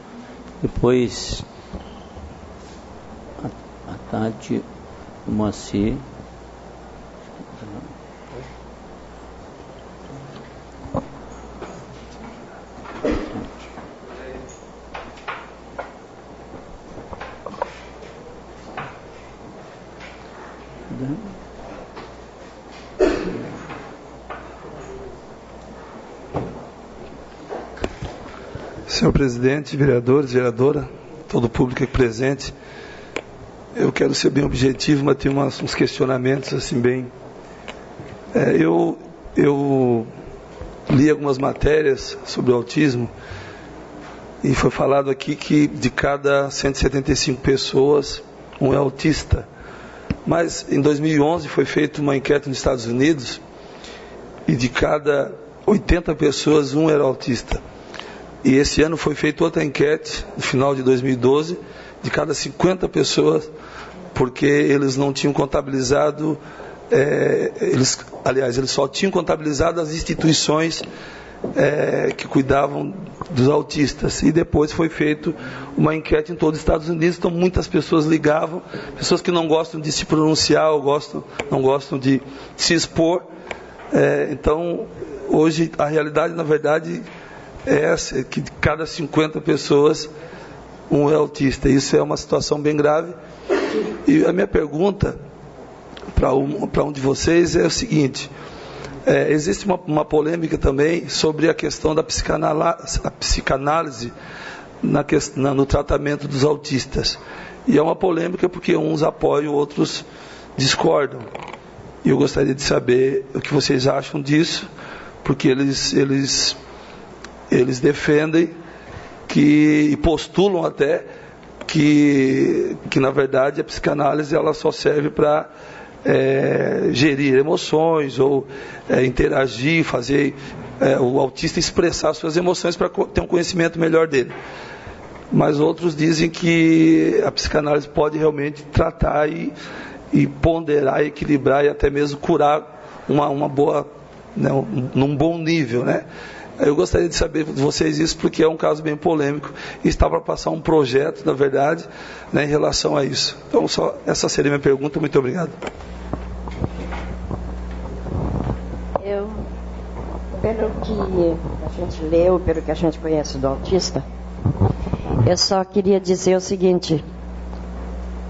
Depois a Tati, o Moacir. Senhor presidente, vereadores, vereadora, todo o público aqui presente, eu quero ser bem objetivo, mas tenho uns questionamentos assim bem... Eu li algumas matérias sobre o autismo e foi falado aqui que de cada 175 pessoas, um é autista. Mas em 2011 foi feita uma enquete nos Estados Unidos e de cada 80 pessoas, um era autista. E esse ano foi feita outra enquete, no final de 2012, de cada 50 pessoas, porque eles não tinham contabilizado, eles só tinham contabilizado as instituições que cuidavam dos autistas. E depois foi feita uma enquete em todos os Estados Unidos, então muitas pessoas ligavam, pessoas que não gostam de se pronunciar, ou não gostam de se expor. Então, hoje, a realidade, na verdade, é essa, que de cada 50 pessoas, um é autista. Isso é uma situação bem grave. E a minha pergunta para um de vocês é o seguinte: existe uma polêmica também sobre a questão da psicanálise no tratamento dos autistas. E é uma polêmica porque uns apoiam, outros discordam. E eu gostaria de saber o que vocês acham disso, porque eles defendem e postulam até que na verdade a psicanálise ela só serve para gerir emoções ou interagir, fazer o autista expressar suas emoções para ter um conhecimento melhor dele. Mas outros dizem que a psicanálise pode realmente tratar e ponderar, equilibrar e até mesmo curar uma boa, né, num bom nível, né? Eu gostaria de saber de vocês isso, porque é um caso bem polêmico e está para passar um projeto, na verdade, né, em relação a isso. Então, essa seria a minha pergunta. Muito obrigado. Pelo que a gente leu, pelo que a gente conhece do autista, eu só queria dizer o seguinte: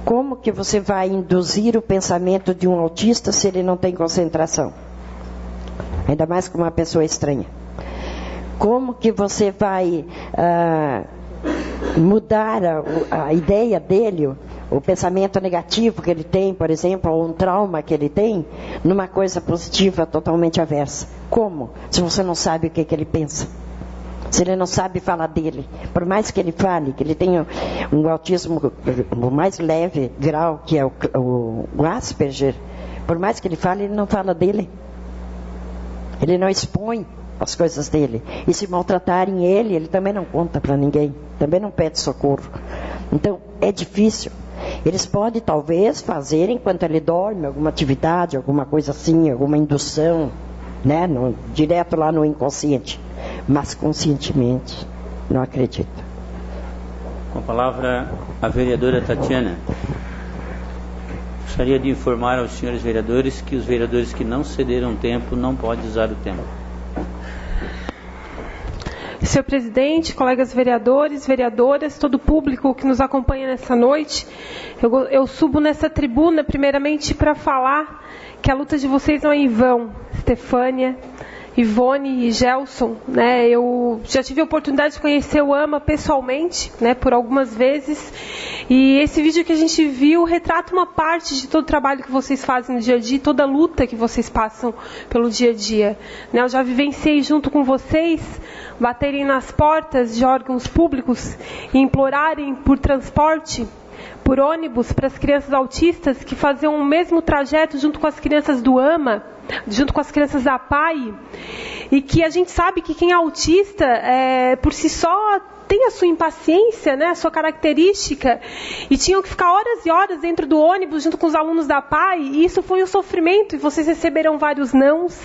como que você vai induzir o pensamento de um autista se ele não tem concentração? Ainda mais com uma pessoa estranha. Como que você vai mudar a ideia dele, o pensamento negativo que ele tem, por exemplo, ou um trauma que ele tem, numa coisa positiva totalmente aversa? Como? Se você não sabe o que ele pensa. Se ele não sabe falar dele. Por mais que ele fale, que ele tenha um autismo, o mais leve grau, que é o Asperger, por mais que ele fale, ele não fala dele. Ele não expõe as coisas dele. E se maltratarem ele também não conta para ninguém, também não pede socorro. Então é difícil. Eles podem talvez fazer enquanto ele dorme alguma atividade, alguma coisa assim, alguma indução, né, direto lá no inconsciente, mas conscientemente não acredito. Com a palavra a vereadora Tatiana. Gostaria de informar aos senhores vereadores que os vereadores que não cederam tempo não podem usar o tempo. Senhor presidente, colegas vereadores, vereadoras, todo o público que nos acompanha nessa noite, eu subo nessa tribuna primeiramente para falar que a luta de vocês não é em vão. Estefânia, Ivone e Gelson, né? Eu já tive a oportunidade de conhecer o AMA pessoalmente, né, por algumas vezes, e esse vídeo que a gente viu retrata uma parte de todo o trabalho que vocês fazem no dia a dia, toda a luta que vocês passam pelo dia a dia, né? Eu já vivenciei junto com vocês baterem nas portas de órgãos públicos e implorarem por transporte, por ônibus para as crianças autistas que faziam o mesmo trajeto junto com as crianças do AMA, junto com as crianças da PAI, e que a gente sabe que quem é autista, por si só, tem a sua impaciência, né, a sua característica, e tinham que ficar horas e horas dentro do ônibus junto com os alunos da PAI, e isso foi um sofrimento, e vocês receberam vários nãos,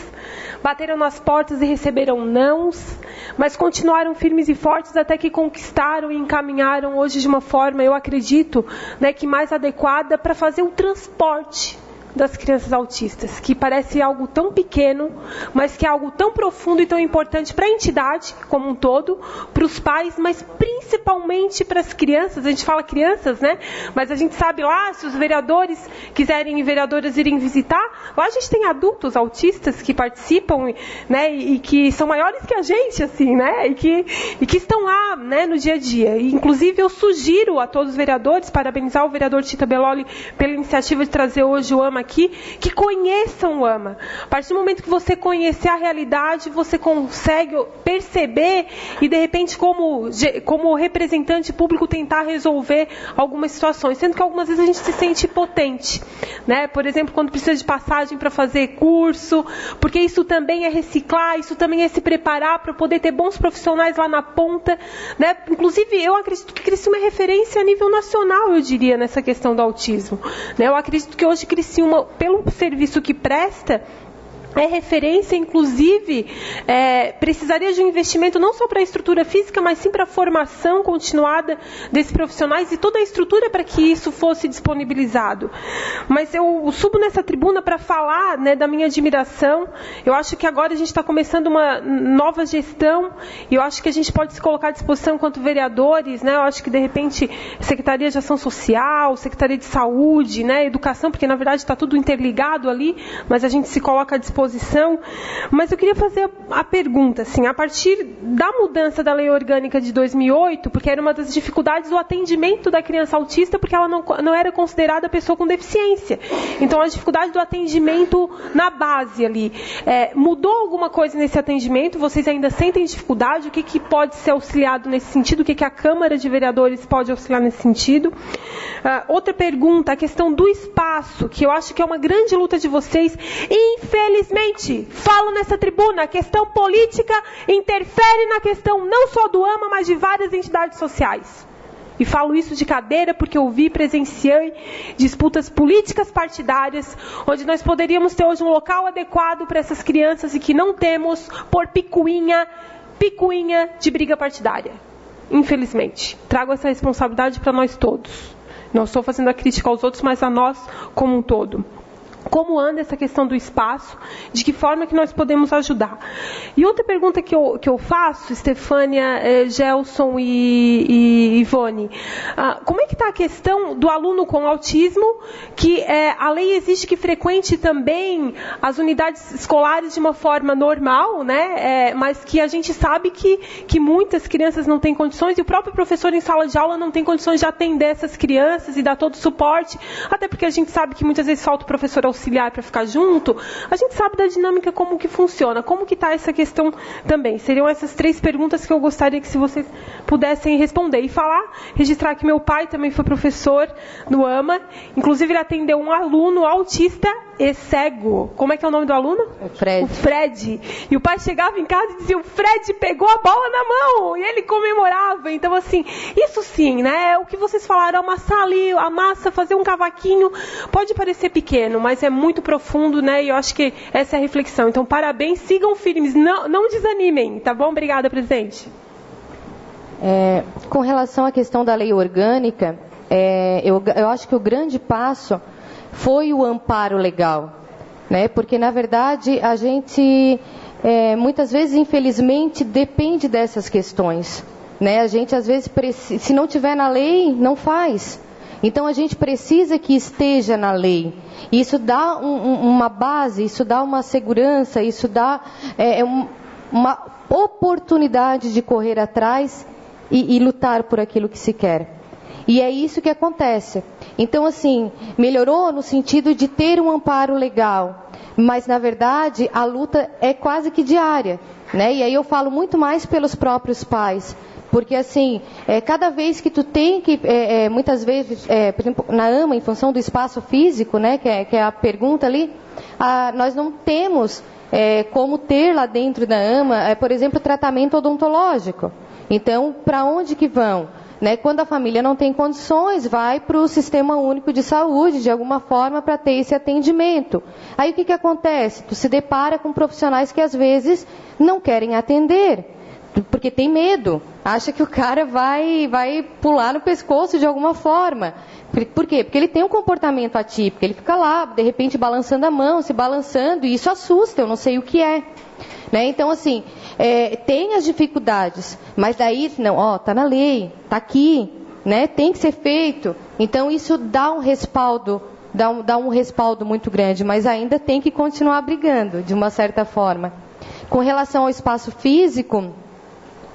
bateram nas portas e receberam nãos, mas continuaram firmes e fortes até que conquistaram e encaminharam hoje de uma forma, eu acredito, né, que mais adequada para fazer o transporte das crianças autistas, que parece algo tão pequeno, mas que é algo tão profundo e tão importante para a entidade como um todo, para os pais, mas principalmente para as crianças. A gente fala crianças, né? Mas a gente sabe lá, se os vereadores quiserem e vereadoras irem visitar, lá a gente tem adultos autistas que participam, né? E que são maiores que a gente, assim, né? E que estão lá, né? No dia a dia. E, inclusive, eu sugiro a todos os vereadores, parabenizar o vereador Tita Belloli pela iniciativa de trazer hoje o AMA aqui, que conheçam o AMA. A partir do momento que você conhecer a realidade, você consegue perceber e, de repente, como representante público, tentar resolver algumas situações, sendo que algumas vezes a gente se sente impotente, né? Por exemplo, quando precisa de passagem para fazer curso, porque isso também é reciclar, isso também é se preparar para poder ter bons profissionais lá na ponta, né? Inclusive, eu acredito que Criciúma é referência a nível nacional, eu diria, nessa questão do autismo, né? Eu acredito que hoje Criciúma, pelo serviço que presta, é referência, inclusive, precisaria de um investimento não só para a estrutura física, mas sim para a formação continuada desses profissionais e toda a estrutura para que isso fosse disponibilizado. Mas eu subo nessa tribuna para falar, né, da minha admiração. Eu acho que agora a gente está começando uma nova gestão e eu acho que a gente pode se colocar à disposição enquanto vereadores, né? Eu acho que, de repente, Secretaria de Ação Social, Secretaria de Saúde, né, Educação, porque, na verdade, está tudo interligado ali, mas a gente se coloca à disposição. Mas eu queria fazer a pergunta, assim, a partir da mudança da lei orgânica de 2008, porque era uma das dificuldades do atendimento da criança autista, porque ela não era considerada pessoa com deficiência. Então, a dificuldade do atendimento na base ali. Mudou alguma coisa nesse atendimento? Vocês ainda sentem dificuldade? O que pode ser auxiliado nesse sentido? O que a Câmara de Vereadores pode auxiliar nesse sentido? Outra pergunta, a questão do espaço, que eu acho que é uma grande luta de vocês. Infelizmente, falo nessa tribuna, a questão política interfere na questão não só do AMA, mas de várias entidades sociais. E falo isso de cadeira porque eu vi, presenciei disputas políticas partidárias, onde nós poderíamos ter hoje um local adequado para essas crianças e que não temos por picuinha de briga partidária. Infelizmente. Trago essa responsabilidade para nós todos. Não estou fazendo a crítica aos outros, mas a nós como um todo. Como anda essa questão do espaço? De que forma que nós podemos ajudar? E outra pergunta que eu faço, Estefânia, Gelson e Ivone, como é que está a questão do aluno com autismo, que a lei exige que frequente também as unidades escolares de uma forma normal, né? Mas que a gente sabe que muitas crianças não têm condições, e o próprio professor em sala de aula não tem condições de atender essas crianças e dar todo o suporte, até porque a gente sabe que muitas vezes falta o professor auxiliar para ficar junto. A gente sabe da dinâmica, como que funciona, como que está essa questão também. Seriam essas 3 perguntas que eu gostaria que, se vocês pudessem responder. E registrar que meu pai também foi professor no AMA, inclusive ele atendeu um aluno autista e cego. Como é que é o nome do aluno? O Fred. O Fred. E o pai chegava em casa e dizia: o Fred pegou a bola na mão, e ele comemorava. Então, assim, isso sim, né? O que vocês falaram, amassar ali a massa, fazer um cavaquinho, pode parecer pequeno, mas é muito profundo, né? E eu acho que essa é a reflexão. Então, parabéns, sigam firmes, não desanimem, tá bom? Obrigada, presidente. Com relação à questão da lei orgânica, eu acho que o grande passo foi o amparo legal, né? Porque, na verdade, a gente, muitas vezes, infelizmente, depende dessas questões, né? A gente, às vezes, se não tiver na lei, não faz. Então a gente precisa que esteja na lei. Isso dá uma base, isso dá uma segurança, isso dá uma oportunidade de correr atrás e lutar por aquilo que se quer. E é isso que acontece. Então, assim, melhorou no sentido de ter um amparo legal, mas, na verdade, a luta é quase que diária, né? E aí eu falo muito mais pelos próprios pais, porque, assim, cada vez que tu tem que, muitas vezes, por exemplo, na AMA, em função do espaço físico, né, que é a pergunta ali, nós não temos como ter lá dentro da AMA, por exemplo, tratamento odontológico. Então, para onde que vão? Né? Quando a família não tem condições, vai para o Sistema Único de Saúde, de alguma forma, para ter esse atendimento. Aí o que acontece? Tu se depara com profissionais que às vezes não querem atender, porque tem medo, acha que o cara vai pular no pescoço de alguma forma. Por quê? Porque ele tem um comportamento atípico, ele fica lá, de repente balançando a mão, se balançando, e isso assusta, eu não sei o que é. Né? Então, assim, tem as dificuldades, mas daí, não, está na lei, está aqui, né? Tem que ser feito. Então, isso dá um respaldo, dá um respaldo muito grande, mas ainda tem que continuar brigando, de uma certa forma. Com relação ao espaço físico,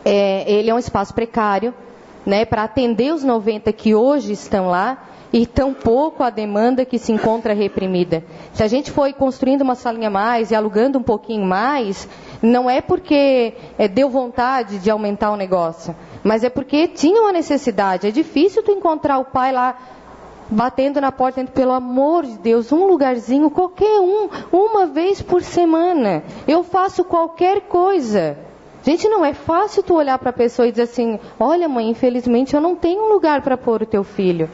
ele é um espaço precário, né, para atender os 90 que hoje estão lá, e tampouco a demanda que se encontra reprimida. Se a gente foi construindo uma salinha a mais e alugando um pouquinho mais, não é porque deu vontade de aumentar o negócio, mas é porque tinha uma necessidade. É difícil tu encontrar o pai lá batendo na porta, dizendo, pelo amor de Deus, um lugarzinho, qualquer uma vez por semana. Eu faço qualquer coisa. Gente, não é fácil tu olhar para a pessoa e dizer assim, olha mãe, infelizmente eu não tenho um lugar para pôr o teu filho.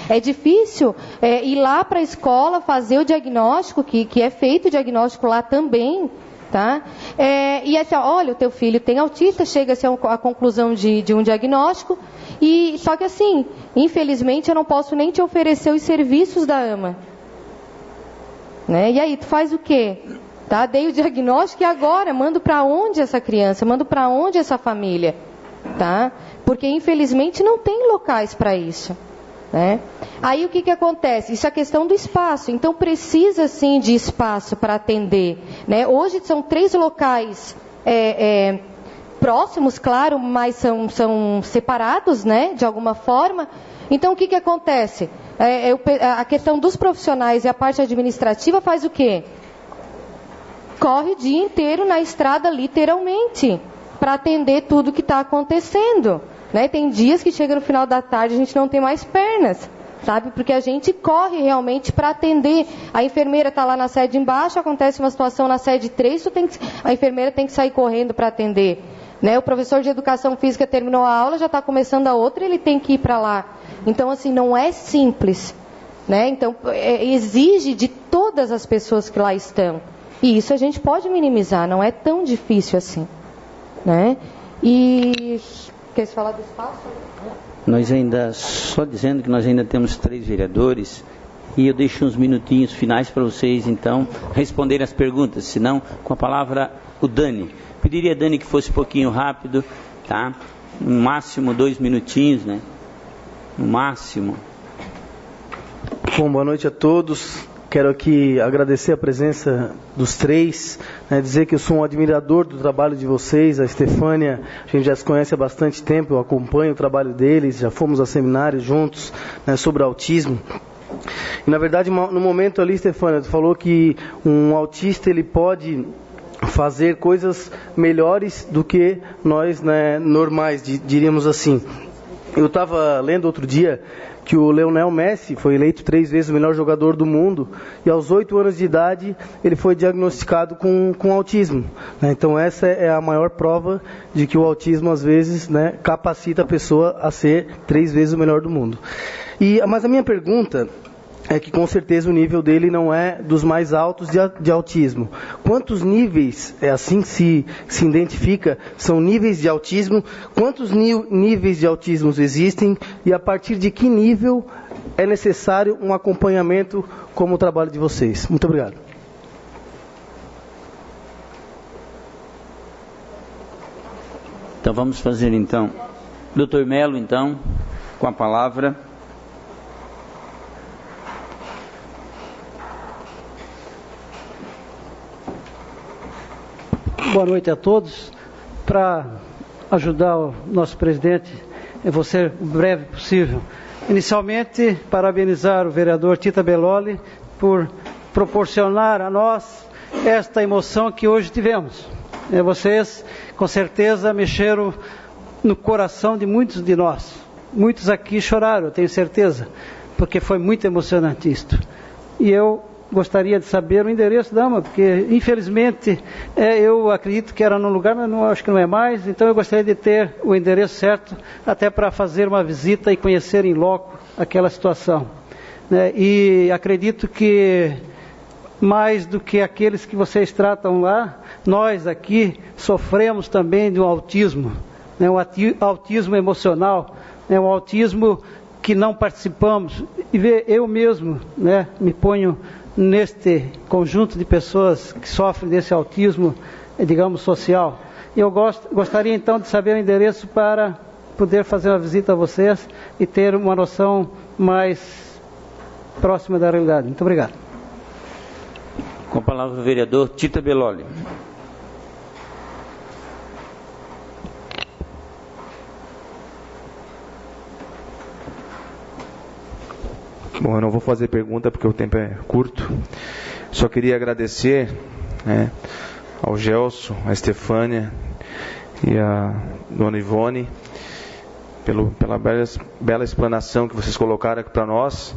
É difícil ir lá para a escola fazer o diagnóstico, que é feito o diagnóstico lá também, tá? E assim, olha, o teu filho tem autista, chega-se à conclusão de um diagnóstico, só que assim, infelizmente eu não posso nem te oferecer os serviços da AMA. Né? E aí, tu faz o quê? Tá? Dei o diagnóstico e agora mando para onde essa criança, mando para onde essa família? Tá? Porque infelizmente não tem locais para isso. Né? Aí o que acontece? Isso é a questão do espaço. Então precisa sim de espaço para atender. Né? Hoje são 3 locais próximos, claro, mas são separados, né, de alguma forma. Então o que acontece? A questão dos profissionais e a parte administrativa faz o quê? Corre o dia inteiro na estrada, literalmente, para atender tudo que está acontecendo. Né? Tem dias que chega no final da tarde e a gente não tem mais pernas, sabe? Porque a gente corre realmente para atender. A enfermeira está lá na sede embaixo, acontece uma situação na sede 3, a enfermeira tem que sair correndo para atender. Né? O professor de educação física terminou a aula, já está começando a outra, ele tem que ir para lá. Então, assim, não é simples. Né? Então, exige de todas as pessoas que lá estão. E isso a gente pode minimizar, não é tão difícil assim. Né? E... Quer falar do espaço? Nós ainda, só dizendo que nós ainda temos 3 vereadores, e eu deixo uns minutinhos finais para vocês, então, responderem as perguntas, senão, com a palavra, o Dani. Pediria a Dani que fosse um pouquinho rápido, tá? No máximo 2 minutinhos, né? No máximo. Bom, boa noite a todos. Quero aqui agradecer a presença dos 3, né, dizer que eu sou um admirador do trabalho de vocês. A Estefânia, a gente já se conhece há bastante tempo, eu acompanho o trabalho deles, já fomos a seminários juntos, né, sobre autismo. E na verdade, no momento ali, Estefânia, tu falou que um autista ele pode fazer coisas melhores do que nós, né, normais, diríamos assim. Eu estava lendo outro dia que o Lionel Messi foi eleito 3 vezes o melhor jogador do mundo e aos 8 anos de idade ele foi diagnosticado com autismo. Né? Então essa é a maior prova de que o autismo às vezes, né, capacita a pessoa a ser 3 vezes o melhor do mundo. Mas a minha pergunta é que com certeza o nível dele não é dos mais altos de autismo. Quantos níveis, assim se identifica, são níveis de autismo? Quantos níveis de autismo existem? E a partir de que nível é necessário um acompanhamento como o trabalho de vocês? Muito obrigado. Então vamos fazer então. Dr. Melo, então, com a palavra. Boa noite a todos. Para ajudar o nosso presidente, eu vou ser o breve possível. Inicialmente, parabenizar o vereador Tita Belloli por proporcionar a nós esta emoção que hoje tivemos. Vocês, com certeza, mexeram no coração de muitos de nós. Muitos aqui choraram, eu tenho certeza, porque foi muito emocionante isto. E eu gostaria de saber o endereço da AMA, porque, infelizmente, eu acredito que era num lugar, mas acho que não é mais, então eu gostaria de ter o endereço certo, até para fazer uma visita e conhecer em loco aquela situação. E acredito que, mais do que aqueles que vocês tratam lá, nós aqui sofremos também de um autismo, um autismo emocional, um autismo que não participamos. E eu mesmo me ponho neste conjunto de pessoas que sofrem desse autismo, digamos, social. Eu gostaria então de saber o endereço para poder fazer uma visita a vocês e ter uma noção mais próxima da realidade. Muito obrigado. Com a palavra o vereador Tita Belloli. Bom, eu não vou fazer pergunta porque o tempo é curto. Só queria agradecer ao Gelson, a Estefânia e a dona Ivone pela bela explanação que vocês colocaram aqui para nós.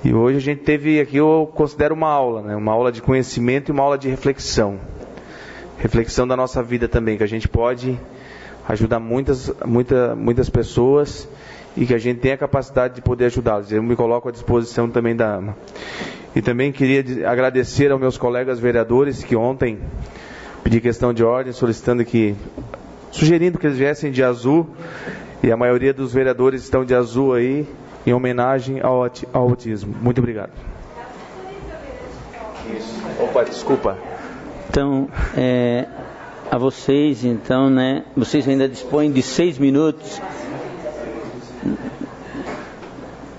E hoje a gente teve aqui, eu considero uma aula, uma aula de conhecimento e uma aula de reflexão. Reflexão da nossa vida também, que a gente pode ajudar muitas pessoas e que a gente tem a capacidade de poder ajudá-los. Eu me coloco à disposição também da AMA. E também queria agradecer aos meus colegas vereadores que ontem pedi questão de ordem, sugerindo que eles viessem de azul, e a maioria dos vereadores estão de azul aí, em homenagem ao autismo. Muito obrigado. Opa, desculpa. Então, a vocês, então, vocês ainda dispõem de 6 minutos.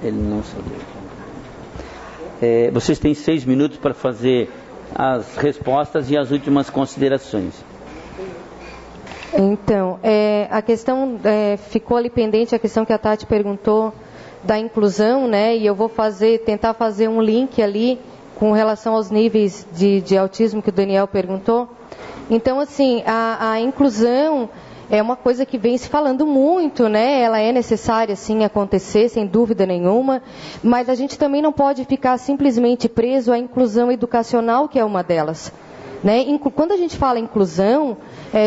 Ele não sabia. Vocês têm 6 minutos para fazer as respostas e as últimas considerações. Então, a questão ficou ali pendente, a questão que a Tati perguntou da inclusão, e eu vou tentar fazer um link ali com relação aos níveis de autismo que o Daniel perguntou. Então, assim, a inclusão é uma coisa que vem se falando muito, ela é necessária, sim, acontecer, sem dúvida nenhuma, mas a gente também não pode ficar simplesmente preso à inclusão educacional, que é uma delas. Quando a gente fala inclusão,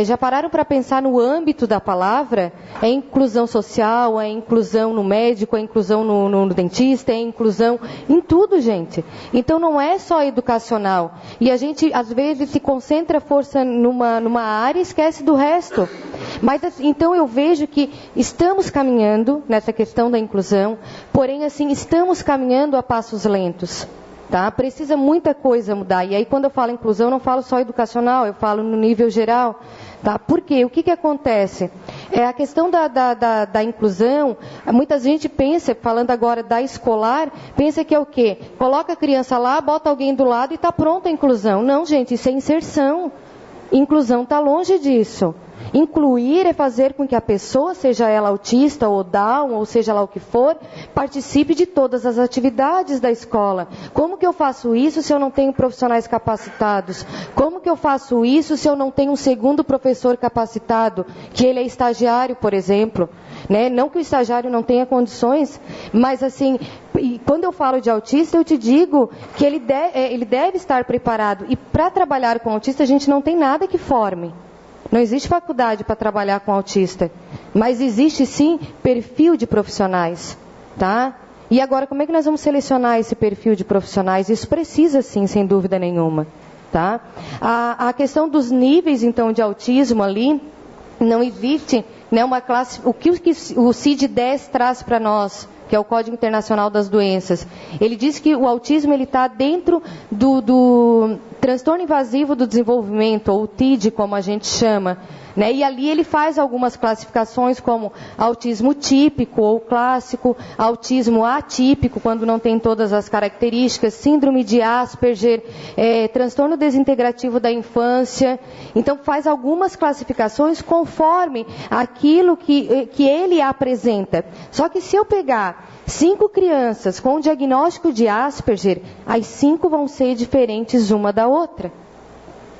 já pararam para pensar no âmbito da palavra? É inclusão social, é inclusão no médico, é inclusão no dentista, é inclusão em tudo, gente. Então não é só educacional. E a gente, às vezes, se concentra força numa área e esquece do resto. Mas, então, eu vejo que estamos caminhando nessa questão da inclusão, porém, assim, estamos caminhando a passos lentos. Precisa muita coisa mudar. E aí, quando eu falo inclusão, eu não falo só educacional, eu falo no nível geral. Por quê? O que acontece? A questão da inclusão, muita gente pensa, falando agora da escolar, pensa que é o quê? Coloca a criança lá, bota alguém do lado e está pronta a inclusão. Não, gente, isso é inserção. Inclusão está longe disso. Incluir é fazer com que a pessoa, seja ela autista ou Down, ou seja lá o que for, participe de todas as atividades da escola. Como que eu faço isso se eu não tenho profissionais capacitados? Como que eu faço isso se eu não tenho um segundo professor capacitado, que ele é estagiário, por exemplo? Não que o estagiário não tenha condições, mas assim, quando eu falo de autista, eu te digo que ele deve estar preparado. E para trabalhar com autista, a gente não tem nada que forme. Não existe faculdade para trabalhar com autista, mas existe sim perfil de profissionais, E agora, como é que nós vamos selecionar esse perfil de profissionais? Isso precisa sim, sem dúvida nenhuma, A questão dos níveis, então, de autismo ali, não existe uma classe. O que o CID-10 traz para nós, que é o Código Internacional das Doenças, ele diz que o autismo está dentro do transtorno invasivo do desenvolvimento, ou TID, como a gente chama, né? E ali ele faz algumas classificações como autismo típico ou clássico, autismo atípico, quando não tem todas as características, síndrome de Asperger, transtorno desintegrativo da infância. Então faz algumas classificações conforme aquilo que ele apresenta. Só que se eu pegar 5 crianças com diagnóstico de Asperger, as 5 vão ser diferentes uma da outra.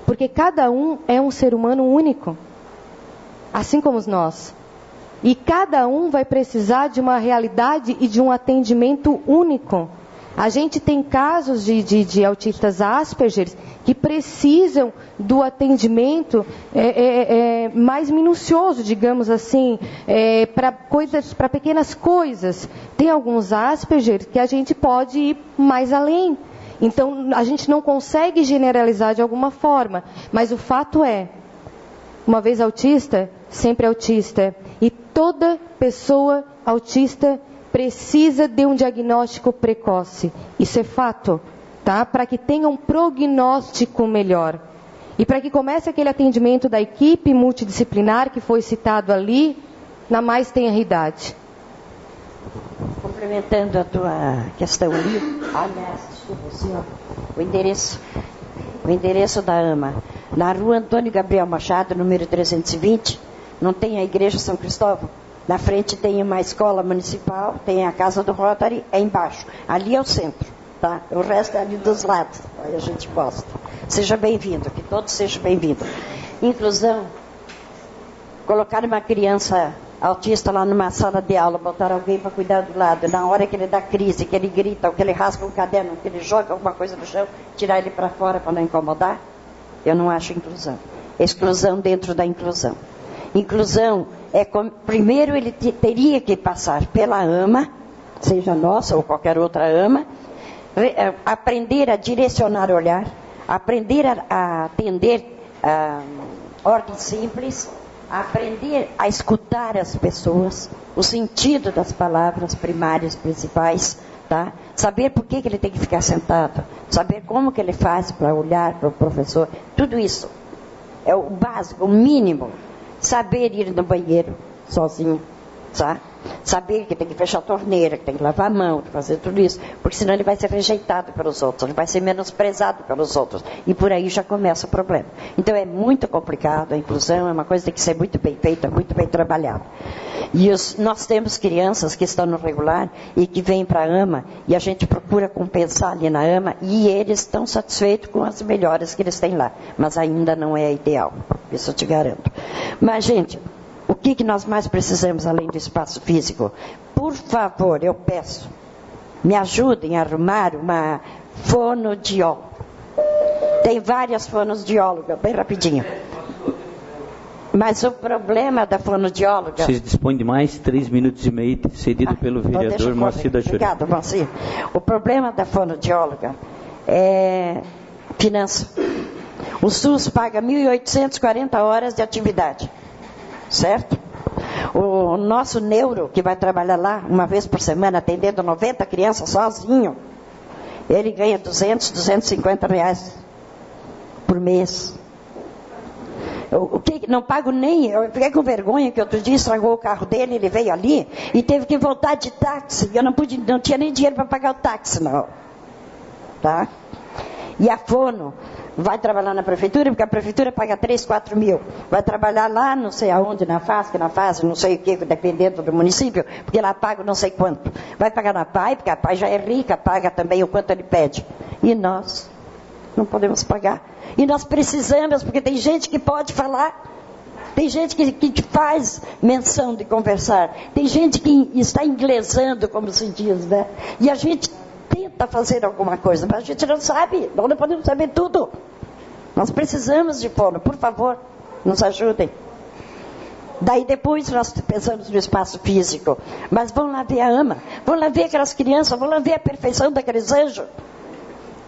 Porque cada um é um ser humano único, assim como nós. E cada um vai precisar de uma realidade e de um atendimento único. A gente tem casos de autistas Asperger que precisam do atendimento mais minucioso, digamos assim, para pequenas coisas. Tem alguns Asperger que a gente pode ir mais além. Então, a gente não consegue generalizar de alguma forma, mas o fato é, uma vez autista, sempre autista. E toda pessoa autista precisa de um diagnóstico precoce. Isso é fato, tá? Para que tenha um prognóstico melhor. E para que comece aquele atendimento da equipe multidisciplinar que foi citado ali, na mais tenra idade. Complementando a tua questão ali, aliás, desculpa, senhor, o endereço da AMA, na rua Antônio Gabriel Machado, número 320, não tem a igreja São Cristóvão? Na frente tem uma escola municipal, tem a casa do Rotary, é embaixo. Ali é o centro, tá? O resto é ali dos lados, aí a gente posta. Seja bem-vindo, que todos sejam bem-vindos. Inclusão, colocar uma criança autista lá numa sala de aula, botar alguém para cuidar do lado, na hora que ele dá crise, que ele grita, ou que ele rasga um caderno, que ele joga alguma coisa no chão, tirar ele para fora para não incomodar, eu não acho inclusão. Exclusão dentro da inclusão. Inclusão primeiro ele teria que passar pela AMA, seja nossa ou qualquer outra AMA, aprender a direcionar o olhar, aprender a atender ordem simples, aprender a escutar as pessoas, o sentido das palavras primárias, principais, tá? Saber por que ele tem que ficar sentado, saber como que ele faz para olhar para o professor, tudo isso é o básico, o mínimo. Saber ir no banheiro sozinho, tá? Saber que tem que fechar a torneira, que tem que lavar a mão, fazer tudo isso, porque senão ele vai ser rejeitado pelos outros, ele vai ser menosprezado pelos outros, e por aí já começa o problema. Então é muito complicado, a inclusão é uma coisa que tem que ser muito bem feita, muito bem trabalhada. E nós temos crianças que estão no regular e que vêm para a AMA, e a gente procura compensar ali na AMA, e eles estão satisfeitos com as melhoras que eles têm lá, mas ainda não é ideal, isso eu te garanto. Mas, gente, o que nós mais precisamos além do espaço físico? Por favor, eu peço, me ajudem a arrumar uma fonoaudióloga. Tem várias fonoaudiólogas, bem rapidinho. Mas o problema da fonoaudióloga... Vocês dispõem de mais 3 minutos e meio, cedido pelo vereador Moacir da Júria. Obrigado, Moacir. O problema da fonoaudióloga é finança. O SUS paga 1.840 horas de atividade. Certo? O nosso neuro, que vai trabalhar lá uma vez por semana, atendendo 90 crianças sozinho, ele ganha 250 reais por mês. O que não pago nem, eu fiquei com vergonha que outro dia estragou o carro dele, ele veio ali e teve que voltar de táxi, eu não tinha nem dinheiro para pagar o táxi, não. Tá? E a fono vai trabalhar na prefeitura, porque a prefeitura paga 3, 4 mil. Vai trabalhar lá, não sei aonde, na fase, não sei o que, dependendo do município, porque lá paga não sei quanto. Vai pagar na PAI, porque a PAI já é rica, paga também o quanto ele pede. E nós não podemos pagar. E nós precisamos, porque tem gente que pode falar, tem gente que faz menção de conversar, tem gente que está inglesando, como se diz, né? E a gente tenta fazer alguma coisa, mas a gente não sabe, nós não podemos saber tudo. Nós precisamos de fono, por favor, nos ajudem. Daí depois nós pensamos no espaço físico, mas vão lá ver a AMA, vão lá ver aquelas crianças, vão lá ver a perfeição daqueles anjos.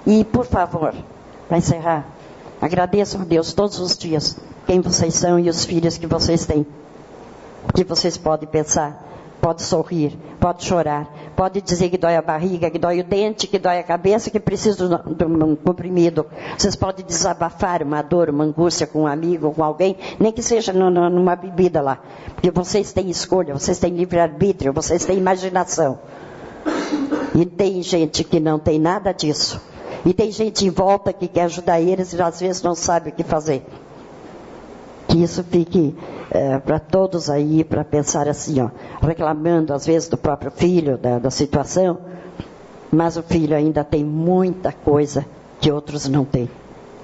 E, por favor, para encerrar, agradeçam a Deus todos os dias quem vocês são e os filhos que vocês têm. Que vocês podem pensar, podem sorrir, podem chorar, Pode dizer que dói a barriga, que dói o dente, que dói a cabeça, que precisa de um comprimido. Vocês podem desabafar uma dor, uma angústia com um amigo, com alguém, nem que seja numa bebida lá. Porque vocês têm escolha, vocês têm livre-arbítrio, vocês têm imaginação. E tem gente que não tem nada disso. E tem gente em volta que quer ajudar eles e às vezes não sabe o que fazer. Que isso fique para todos aí, para pensar assim, ó, reclamando às vezes do próprio filho, da situação, mas o filho ainda tem muita coisa que outros não têm.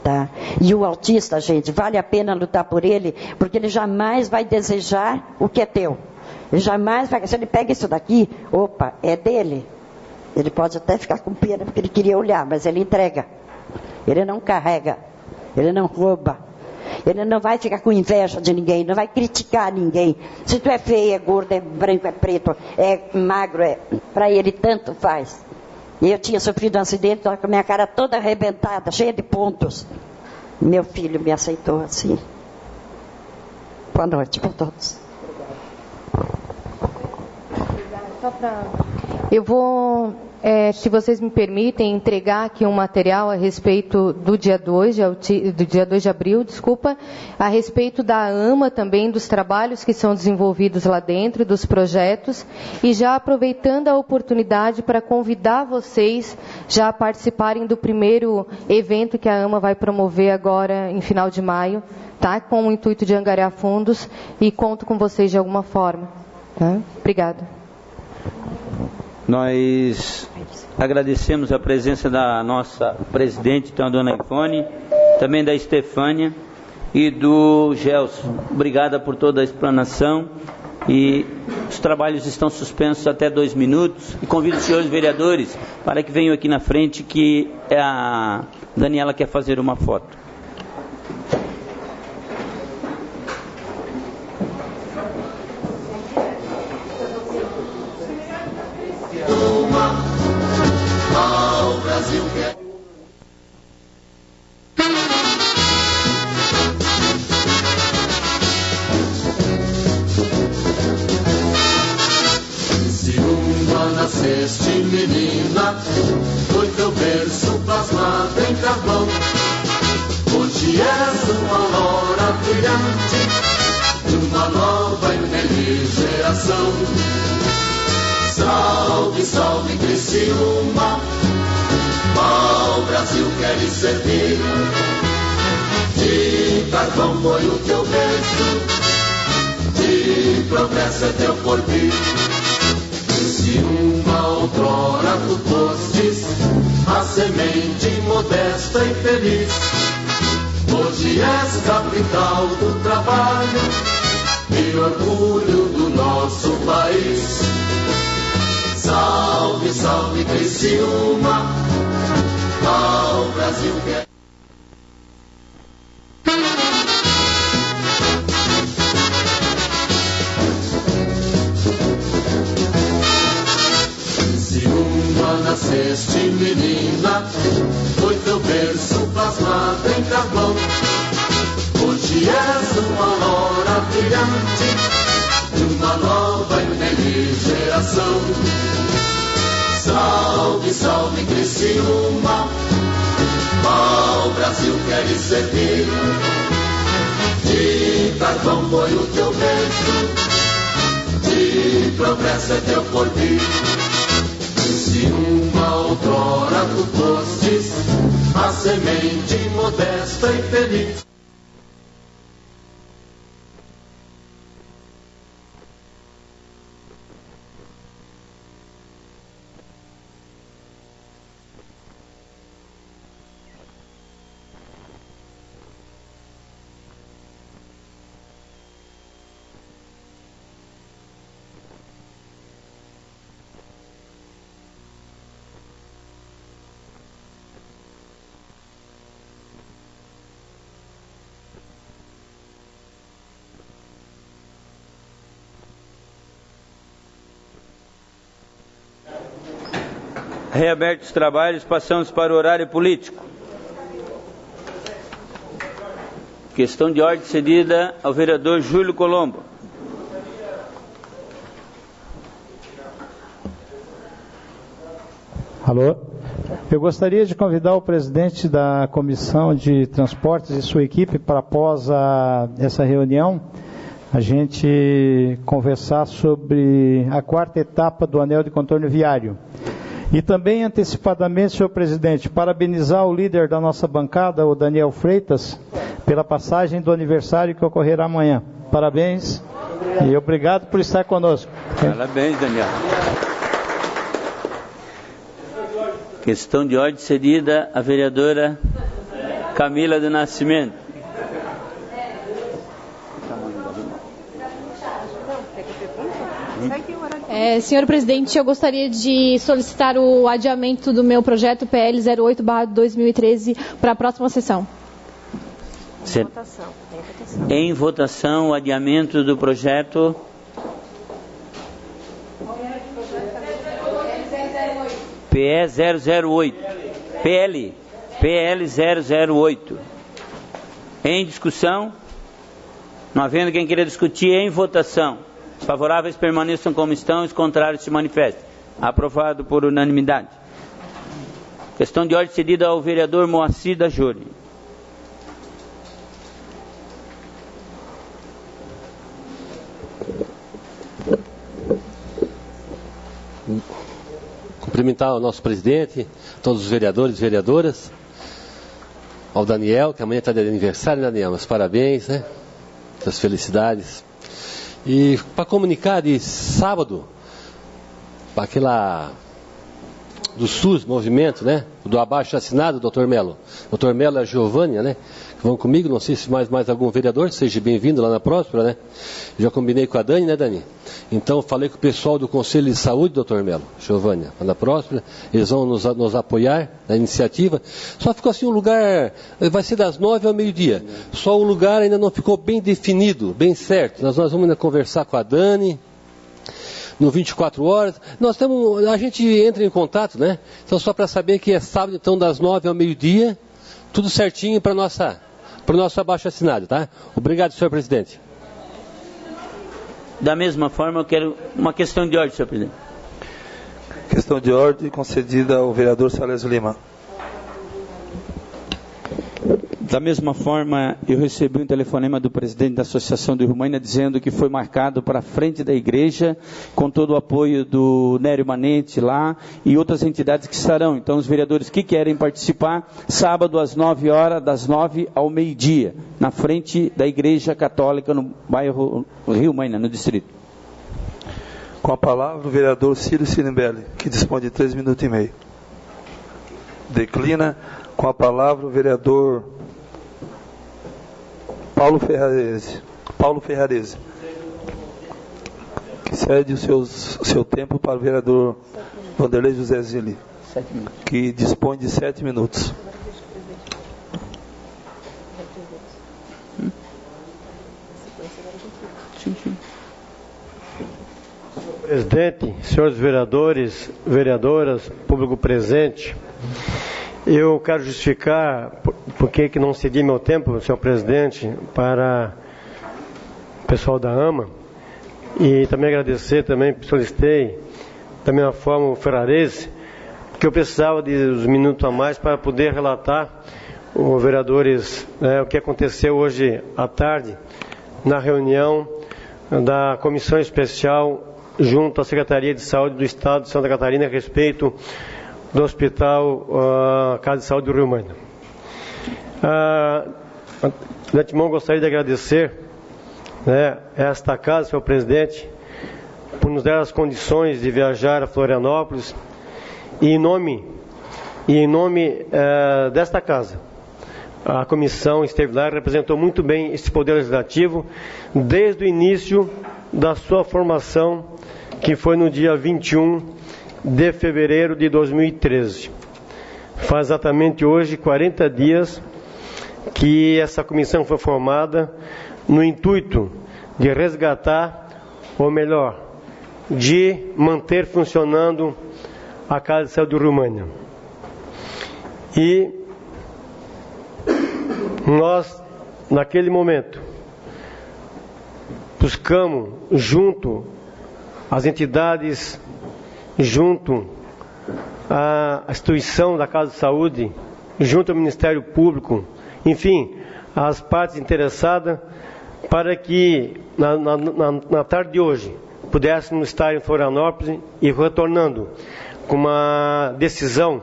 Tá? E o autista, gente, vale a pena lutar por ele, porque ele jamais vai desejar o que é teu. Ele jamais vai, se ele pega isso daqui, opa, é dele. Ele pode até ficar com pena porque ele queria olhar, mas ele entrega. Ele não carrega, ele não rouba. Ele não vai ficar com inveja de ninguém, não vai criticar ninguém. Se tu é feio, é gordo, é branco, é preto, é magro, para ele tanto faz. Eu tinha sofrido um acidente, estava com a minha cara toda arrebentada, cheia de pontos. Meu filho me aceitou assim. Boa noite para todos. Eu vou, se vocês me permitem, entregar aqui um material a respeito do dia 2 de abril, a respeito da AMA também, dos trabalhos que são desenvolvidos lá dentro, dos projetos, e já aproveitando a oportunidade para convidar vocês já a participarem do primeiro evento que a AMA vai promover agora em final de maio, tá? Com o intuito de angariar fundos, e conto com vocês de alguma forma. Tá? Obrigada. Nós agradecemos a presença da nossa presidente, então a dona Ivone, também da Estefânia e do Gelson. Obrigada por toda a explanação, e os trabalhos estão suspensos até 2 minutos, e convido os senhores vereadores para que venham aqui na frente, que a Daniela quer fazer uma foto. Ao Brasil quer. Se uma nasceste menina, foi teu berço plasmado em carvão. Hoje és uma aurora brilhante de uma nova e feliz geração. Salve, salve Criciúma, ao Brasil queres servir. De carvão foi o teu berço, de progresso é teu porvir. Criciúma, outrora tu fostes a semente modesta e feliz. Hoje és capital do trabalho e orgulho do nosso país. Salve, salve Criciúma, ao Brasil quer. Criciúma, nasceste menina, foi teu berço plasmado em carvão. Hoje és uma aurora brilhante de uma nova e feliz geração. Salve, salve Criciúma, ao Brasil queres servir. De carvão foi o teu berço, de progresso é teu porvir. Criciúma, outrora tu fostes a semente modesta e feliz. Reabertos os trabalhos, passamos para o horário político. Questão de ordem cedida ao vereador Júlio Colombo. Alô? Eu gostaria de convidar o presidente da Comissão de Transportes e sua equipe para, após essa reunião, a gente conversar sobre a 4ª etapa do anel de contorno viário. E também, antecipadamente, senhor presidente, parabenizar o líder da nossa bancada, o Daniel Freitas, pela passagem do aniversário que ocorrerá amanhã. Parabéns e obrigado por estar conosco. Parabéns, Daniel. Questão de ordem cedida à vereadora Camila do Nascimento. Senhor presidente, eu gostaria de solicitar o adiamento do meu projeto PL 08/2013 para a próxima sessão. Em votação, o adiamento do projeto PE 008. PL 008. Em discussão? Não havendo quem queira discutir, em votação. Os favoráveis permaneçam como estão, os contrários se manifestem. Aprovado por unanimidade. Questão de ordem cedida ao vereador Moacir da Júri. Cumprimentar o nosso presidente, todos os vereadores e vereadoras, ao Daniel, que amanhã está de aniversário, Daniel, mas parabéns, né? Muitas felicidades. E para comunicar de sábado, para aquela do SUS, movimento, né? Do abaixo assinado, doutor Melo. Doutor Melo e a Giovânia, né? Que vão comigo, não sei se mais algum vereador, seja bem-vindo lá na Próspera, né? Já combinei com a Dani, né, Dani? Então, falei com o pessoal do Conselho de Saúde, doutor Melo, Giovânia, lá na Próspera, eles vão nos apoiar na iniciativa. Só ficou assim um lugar, vai ser das 9 ao meio-dia. Só o lugar ainda não ficou bem definido, bem certo. Nós vamos ainda conversar com a Dani, no 24 horas. A gente entra em contato, né? Então, só para saber que é sábado, então, das 9 ao meio-dia, tudo certinho para o nosso abaixo assinado, tá? Obrigado, senhor presidente. Da mesma forma, eu quero uma questão de ordem, senhor presidente. Questão de ordem concedida ao vereador Salésio Lima. Da mesma forma, eu recebi um telefonema do presidente da Associação do Rumaina dizendo que foi marcado para a frente da igreja, com todo o apoio do Nério Manente lá e outras entidades que estarão. Então, os vereadores que querem participar, sábado às 9 horas, das 9 ao meio-dia, na frente da Igreja Católica no bairro Rio Maina, no distrito. Com a palavra, o vereador Círio Sirimbelli, que dispõe de 3 minutos e meio. Declina. Com a palavra, o vereador Paulo Ferrarese, que cede o seu tempo para o vereador Vanderlei José Zilli, que dispõe de 7 minutos. Presidente, senhores vereadores, vereadoras, público presente, eu quero justificar por que não cedi meu tempo, senhor presidente, para o pessoal da AMA, e também agradecer, também solicitei da mesma forma o Ferrarese, que eu precisava de uns minutos a mais para poder relatar, os vereadores, o que aconteceu hoje à tarde na reunião da Comissão Especial junto à Secretaria de Saúde do Estado de Santa Catarina a respeito do Hospital Casa de Saúde do Rio Maina. De antemão, gostaria de agradecer esta casa, senhor presidente, por nos dar as condições de viajar a Florianópolis e em nome desta casa. A comissão esteve lá e representou muito bem esse poder legislativo desde o início da sua formação, que foi no dia 21 de fevereiro de 2013. Faz exatamente hoje 40 dias que essa comissão foi formada no intuito de resgatar, ou melhor, de manter funcionando a Casa de Saúde do Rio Maina. E nós, naquele momento, buscamos junto às entidades, junto a instituição da Casa de Saúde, junto ao Ministério Público, enfim, as partes interessadas, para que na tarde de hoje pudéssemos estar em Florianópolis e retornando com uma decisão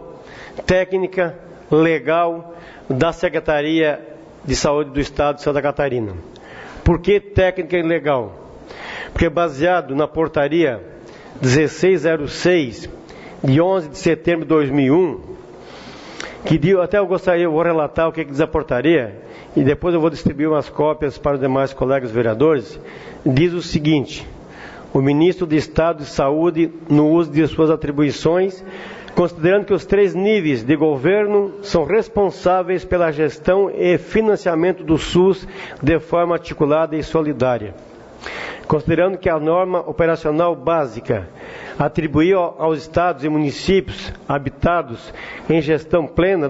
técnica, legal, da Secretaria de Saúde do Estado de Santa Catarina. Por que técnica e legal? Porque baseado na portaria 1606, de 11 de setembro de 2001, que deu, até eu vou relatar o que diz a portaria, e depois eu vou distribuir umas cópias para os demais colegas vereadores, diz o seguinte: o ministro de Estado de Saúde, no uso de suas atribuições, considerando que os 3 níveis de governo são responsáveis pela gestão e financiamento do SUS de forma articulada e solidária. Considerando que a norma operacional básica atribuiu aos estados e municípios habitados em gestão plena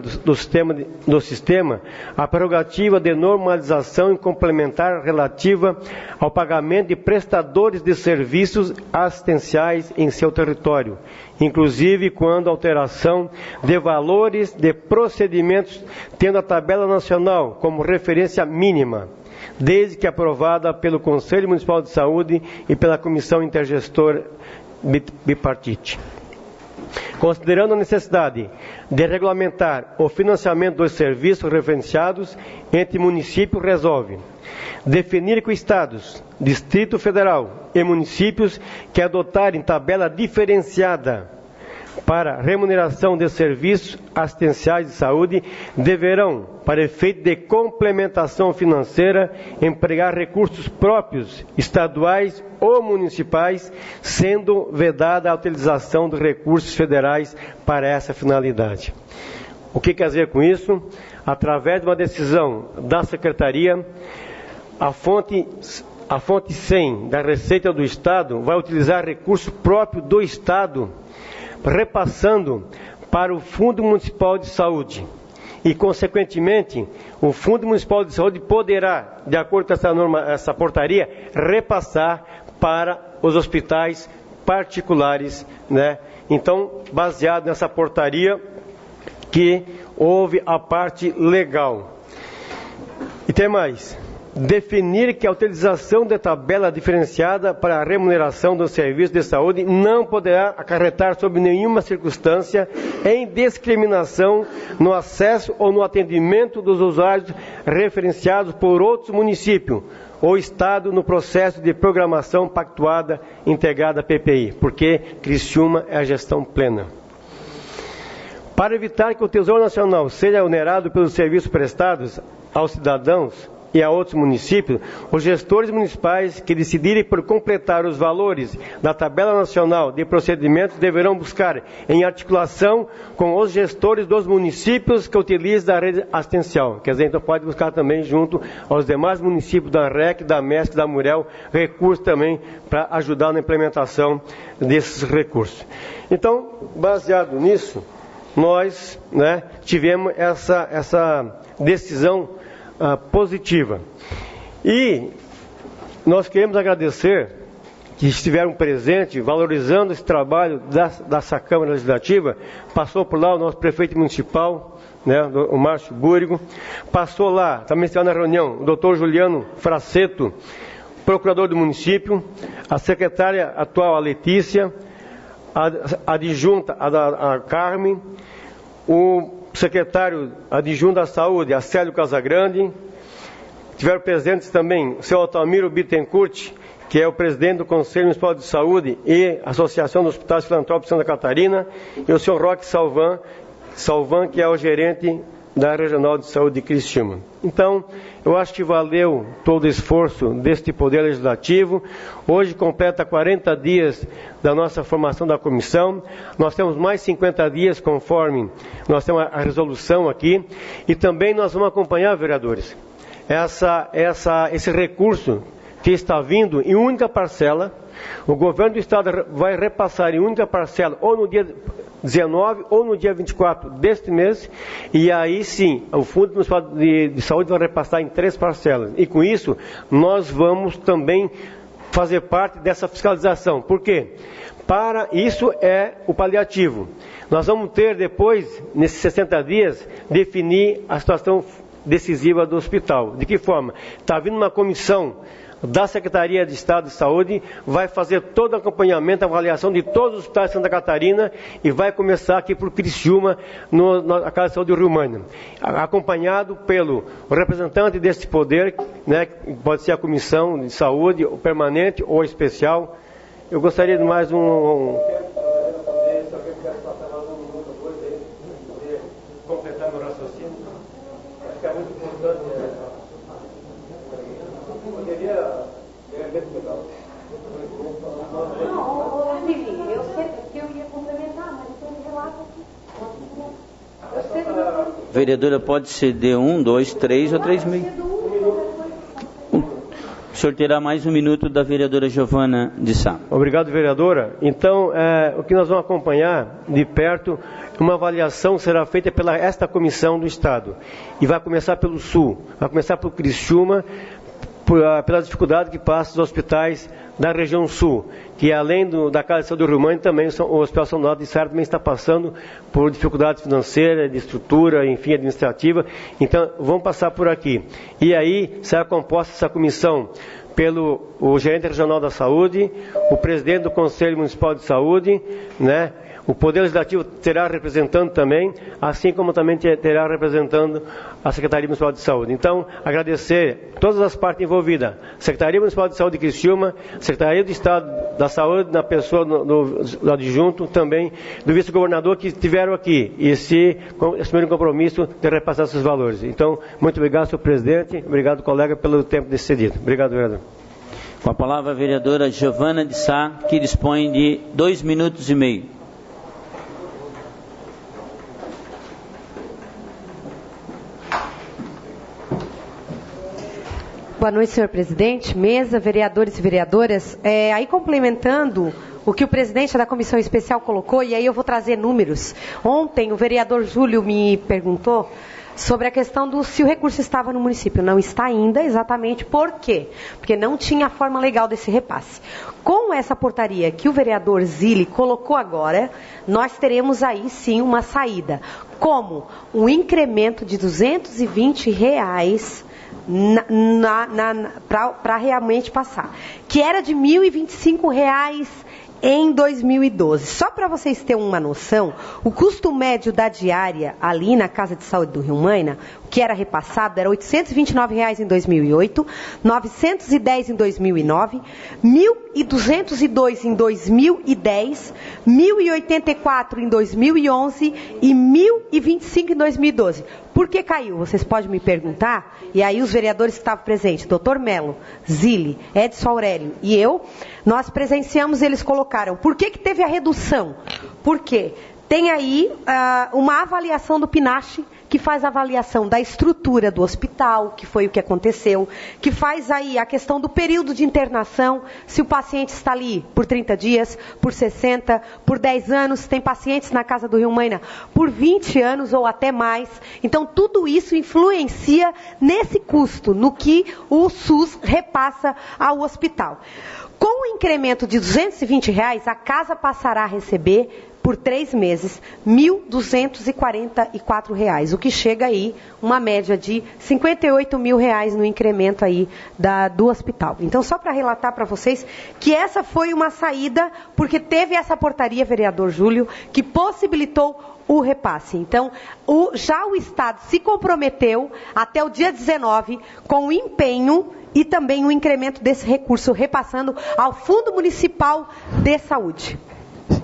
do sistema a prerrogativa de normalização e complementar relativa ao pagamento de prestadores de serviços assistenciais em seu território, inclusive quando a alteração de valores de procedimentos tendo a tabela nacional como referência mínima, desde que aprovada pelo Conselho Municipal de Saúde e pela Comissão Intergestora Bipartite. Considerando a necessidade de regulamentar o financiamento dos serviços referenciados entre municípios, resolve definir que estados, Distrito Federal e municípios que adotarem tabela diferenciada para remuneração de serviços assistenciais de saúde deverão, para efeito de complementação financeira, empregar recursos próprios, estaduais ou municipais, sendo vedada a utilização de recursos federais para essa finalidade. O que quer dizer com isso? Através de uma decisão da Secretaria, a fonte 100 da Receita do Estado vai utilizar recurso próprio do Estado, repassando para o Fundo Municipal de Saúde. E, consequentemente, o Fundo Municipal de Saúde poderá, de acordo com essa norma, essa portaria, repassar para os hospitais particulares, né? Então, baseado nessa portaria, que houve a parte legal. E tem mais. Definir que a utilização de tabela diferenciada para a remuneração do serviço de saúde não poderá acarretar sob nenhuma circunstância em discriminação no acesso ou no atendimento dos usuários referenciados por outros municípios ou Estado no processo de programação pactuada integrada PPI, porque Criciúma é a gestão plena. Para evitar que o Tesouro Nacional seja onerado pelos serviços prestados aos cidadãos e a outros municípios, os gestores municipais que decidirem por completar os valores da tabela nacional de procedimentos deverão buscar em articulação com os gestores dos municípios que utilizam a rede assistencial. Quer dizer, então pode buscar também junto aos demais municípios da REC, da MESC, da Murel, recursos também para ajudar na implementação desses recursos. Então, baseado nisso, nós, né, tivemos essa decisão positiva. E nós queremos agradecer que estiveram presentes, valorizando esse trabalho dessa Câmara Legislativa. Passou por lá o nosso prefeito municipal, né, o Márcio Búrigo. Passou lá, também esteve na reunião, o doutor Juliano Fraceto, procurador do município, a secretária atual, a Letícia, a adjunta, a Carmen, o secretário adjunto da Saúde, Acélio Casagrande. Tiveram presentes também o seu Altamiro Bittencourt, que é o presidente do Conselho Municipal de Saúde e Associação dos Hospitais Filantrópicos de Santa Catarina, e o senhor Roque Salvan, que é o gerente da Regional de Saúde de Criciúma. Então, eu acho que valeu todo o esforço deste Poder Legislativo. Hoje completa 40 dias da nossa formação da comissão. Nós temos mais 50 dias conforme nós temos a resolução aqui. E também nós vamos acompanhar, vereadores, esse recurso que está vindo em única parcela. O governo do Estado vai repassar em única parcela ou no dia 19 ou no dia 24 deste mês, e aí sim, o Fundo Municipal de Saúde vai repassar em 3 parcelas. E com isso, nós vamos também fazer parte dessa fiscalização. Por quê? Isso é o paliativo. Nós vamos ter depois, nesses 60 dias, definir a situação decisiva do hospital. De que forma? Está vindo uma comissão da Secretaria de Estado de Saúde, vai fazer todo o acompanhamento, avaliação de todos os hospitais de Santa Catarina e vai começar aqui por Criciúma, na Casa de Saúde do Rio Mãe, acompanhado pelo representante desse poder, né, pode ser a Comissão de Saúde, ou permanente ou especial. Eu gostaria de mais completar meu raciocínio. Acho que é muito importante. Eu sei que eu ia complementar, mas tem um relato aqui. Vereadora, pode ceder 1, 2, 3 ou 3,5. O senhor terá mais 1 minuto da vereadora Giovana de Sá. Obrigado, vereadora. Então, o que nós vamos acompanhar de perto, uma avaliação será feita pela esta comissão do Estado. E vai começar pelo Sul, vai começar por Criciúma, pela dificuldade que passa os hospitais da região sul, que além da Casa de Saúde do Rio Mãe, também o Hospital São Donato de Sara também está passando por dificuldade financeira, de estrutura, enfim, administrativa. Então, vamos passar por aqui. E aí, será composta essa comissão pelo gerente regional da saúde, o presidente do Conselho Municipal de Saúde, né? O Poder Legislativo terá representando também, assim como também terá representando a Secretaria Municipal de Saúde. Então, agradecer todas as partes envolvidas, Secretaria Municipal de Saúde de Criciúma, Secretaria do Estado da Saúde, na pessoa do adjunto, também do vice-governador que estiveram aqui e assumiram o compromisso de repassar esses valores. Então, muito obrigado, senhor presidente, obrigado, colega, pelo tempo cedido. Obrigado, vereador. Com a palavra a vereadora Giovana de Sá, que dispõe de 2 minutos e meio. Boa noite, senhor presidente, mesa, vereadores e vereadoras. Aí complementando o que o presidente da comissão especial colocou, e aí eu vou trazer números. Ontem o vereador Júlio me perguntou sobre a questão se o recurso estava no município. Não está ainda, exatamente por quê? Porque não tinha a forma legal desse repasse. Com essa portaria que o vereador Zilli colocou agora, nós teremos aí sim uma saída. Como? Um incremento de R$220 para realmente passar, que era de R$1.025 em 2012. Só para vocês terem uma noção, o custo médio da diária ali na Casa de Saúde do Rio Maina, que era repassado, era R$829 em 2008, R$910 em 2009, R$1.202 em 2010, R$1.084 em 2011 e R$1.025 em 2012. Por que caiu? Vocês podem me perguntar. E aí os vereadores que estavam presentes, Dr. Melo, Zilli, Edson Aurélio e eu, nós presenciamos, eles colocaram. Por que teve a redução? Porque tem aí uma avaliação do PNASH, que faz a avaliação da estrutura do hospital, que foi o que aconteceu, que faz aí a questão do período de internação, se o paciente está ali por 30 dias, por 60, por 10 anos, tem pacientes na Casa do Rio Maina por 20 anos ou até mais. Então, tudo isso influencia nesse custo, no que o SUS repassa ao hospital. Com o incremento de R$220, a casa passará a receber por 3 meses, R$1.244, o que chega aí uma média de R$58 mil no incremento aí do hospital. Então, só para relatar para vocês que essa foi uma saída, porque teve essa portaria, vereador Júlio, que possibilitou o repasse. Então, já o Estado se comprometeu até o dia 19 com o empenho e também o incremento desse recurso, repassando ao Fundo Municipal de Saúde.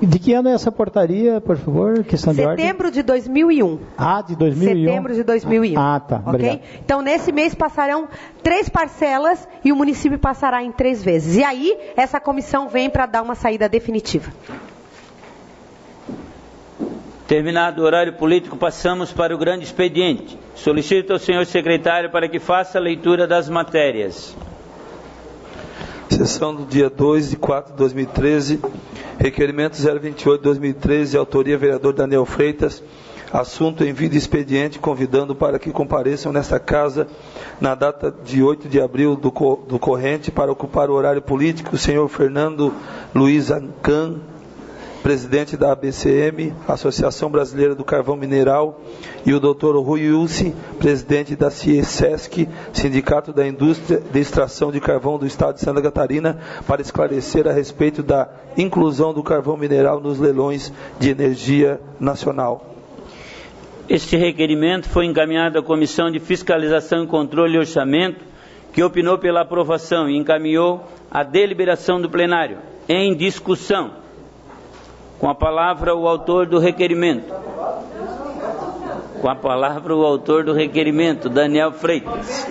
De que ano é essa portaria, por favor? Questão de ordem. Setembro de 2001. Ah, de 2001. Setembro de 2001. Ah, tá. Ok? Obrigado. Então, nesse mês passarão 3 parcelas e o município passará em 3 vezes. E aí, essa comissão vem para dar uma saída definitiva. Terminado o horário político, passamos para o grande expediente. Solicito ao senhor secretário para que faça a leitura das matérias. Sessão do dia 2 de 4 de 2013, requerimento 028-2013, autoria vereador Daniel Freitas, assunto envio de expediente, convidando para que compareçam nesta casa, na data de 8 de abril do corrente, para ocupar o horário político, o senhor Fernando Luiz Ancan, presidente da ABCM, Associação Brasileira do Carvão Mineral, e o Dr. Rui Ilse, presidente da CIESESC, Sindicato da Indústria de Extração de Carvão do Estado de Santa Catarina, para esclarecer a respeito da inclusão do carvão mineral nos leilões de energia nacional. Este requerimento foi encaminhado à Comissão de Fiscalização e Controle e Orçamento, que opinou pela aprovação e encaminhou a deliberação do plenário. Em discussão. Com a palavra o autor do requerimento. Com a palavra o autor do requerimento, Daniel Freitas.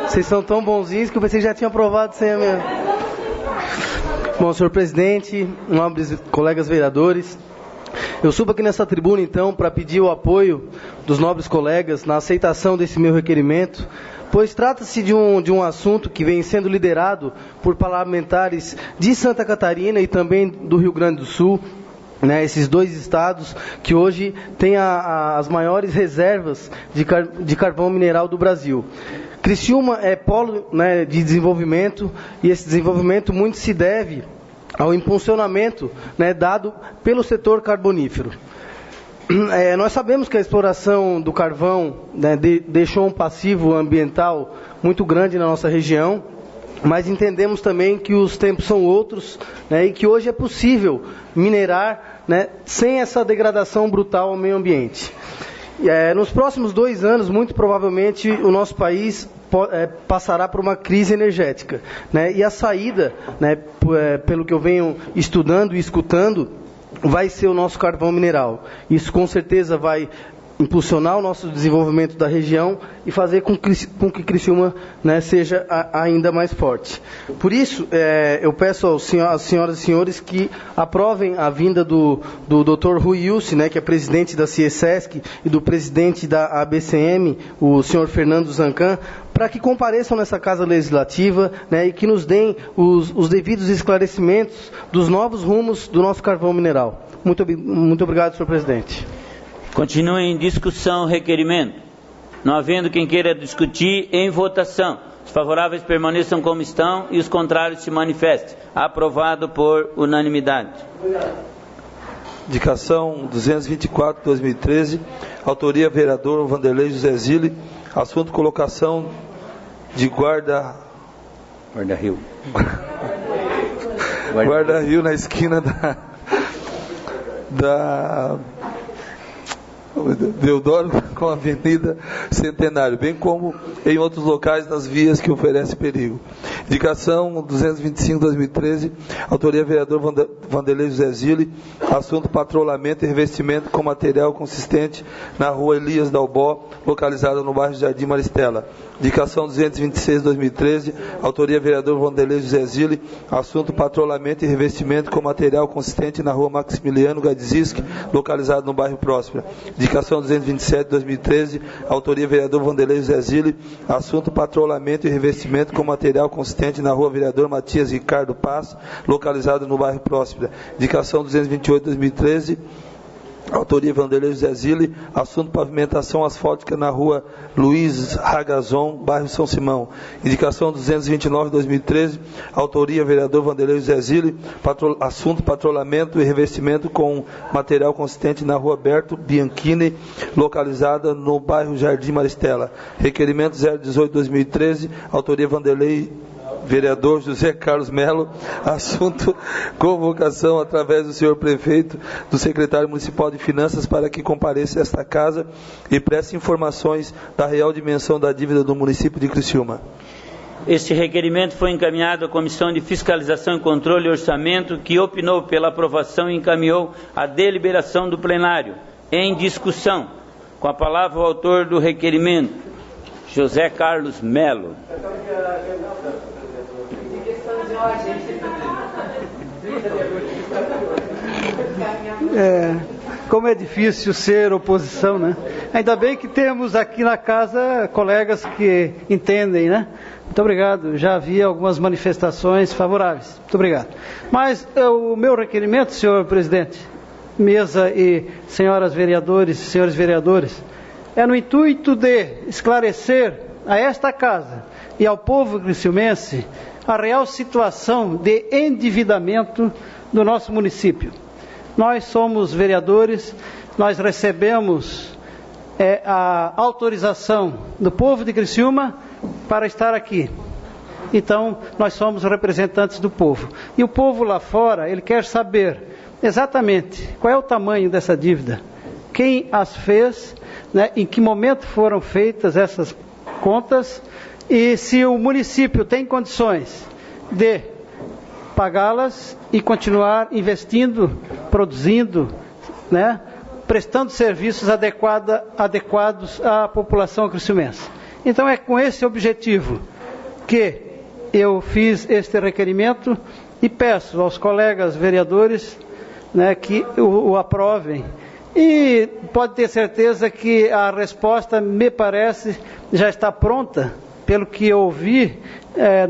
Vocês são tão bonzinhos que eu pensei que já tinha aprovado sem a minha. Bom, senhor presidente, nobres colegas vereadores, eu subo aqui nessa tribuna então para pedir o apoio dos nobres colegas na aceitação desse meu requerimento, pois trata-se de um assunto que vem sendo liderado por parlamentares de Santa Catarina e também do Rio Grande do Sul, né, esses dois estados que hoje têm as maiores reservas de carvão mineral do Brasil. Criciúma é polo, né, de desenvolvimento, e esse desenvolvimento muito se deve ao impulsionamento, né, dado pelo setor carbonífero. Nós sabemos que a exploração do carvão, né, deixou um passivo ambiental muito grande na nossa região, mas entendemos também que os tempos são outros, né, e que hoje é possível minerar, né, sem essa degradação brutal ao meio ambiente. Nos próximos 2 anos, muito provavelmente, o nosso país passará por uma crise energética, né, e a saída, né, pelo que eu venho estudando e escutando, vai ser o nosso carvão mineral. Isso com certeza vai impulsionar o nosso desenvolvimento da região e fazer com que Criciúma, né, seja ainda mais forte. Por isso, eu peço às senhoras e senhores que aprovem a vinda do Dr. Rui Ilse, né, que é presidente da CIESESC, e do presidente da ABCM, o senhor Fernando Zancan, para que compareçam nessa Casa Legislativa, né, e que nos deem os devidos esclarecimentos dos novos rumos do nosso carvão mineral. Muito obrigado, senhor presidente. Continue em discussão o requerimento. Não havendo quem queira discutir, em votação. Os favoráveis permaneçam como estão e os contrários se manifestem. Aprovado por unanimidade. Indicação 224/2013, autoria vereador Vanderlei José Zilli, assunto colocação de guarda-rio na esquina da Deodoro com a Avenida Centenário, bem como em outros locais nas vias que oferecem perigo. Indicação 225/2013, autoria vereador Vanderlei José Zilli, assunto patrulhamento e revestimento com material consistente na rua Elias Dalbó, localizada no bairro Jardim Maristela. Indicação 226/2013, autoria vereador Vanderlei José Zilli, assunto patrulhamento e revestimento com material consistente na rua Maximiliano Gadzisk, localizado no bairro Próspera. Indicação 227/2013, autoria vereador Vanderlei José Zilli, assunto patrulhamento e revestimento com material consistente na rua Vereador Matias Ricardo Paz, localizado no bairro Próspera. Indicação 228/2013, autoria Vanderlei José Zilli, assunto pavimentação asfáltica na rua Luiz Ragazon, bairro São Simão. Indicação 229/2013, autoria vereador Vanderlei José Zilli, assunto patrulhamento e revestimento com material consistente na rua Berto Bianchini, localizada no bairro Jardim Maristela. Requerimento 018/2013, autoria vereador José Carlos Melo, assunto convocação através do senhor prefeito, do secretário municipal de finanças, para que compareça a esta casa e preste informações da real dimensão da dívida do município de Criciúma. Este requerimento foi encaminhado à Comissão de Fiscalização e Controle e Orçamento, que opinou pela aprovação e encaminhou a deliberação do plenário. Em discussão. Com a palavra o autor do requerimento, José Carlos Melo. Como é difícil ser oposição, né? Ainda bem que temos aqui na casa colegas que entendem, né? Muito obrigado. Já havia algumas manifestações favoráveis. Muito obrigado. Mas o meu requerimento, senhor presidente, mesa e senhoras vereadores e senhores vereadores, é no intuito de esclarecer a esta casa e ao povo criciumense a real situação de endividamento do nosso município. Nós somos vereadores, nós recebemos a autorização do povo de Criciúma para estar aqui. Então, nós somos representantes do povo. E o povo lá fora, ele quer saber exatamente qual é o tamanho dessa dívida, quem as fez, né, em que momento foram feitas essas contas e se o município tem condições de pagá-las e continuar investindo, produzindo, né, prestando serviços adequados à população criciumense. Então é com esse objetivo que eu fiz este requerimento e peço aos colegas vereadores, né, que o aprovem. E pode ter certeza que a resposta, me parece, já está pronta, pelo que eu ouvi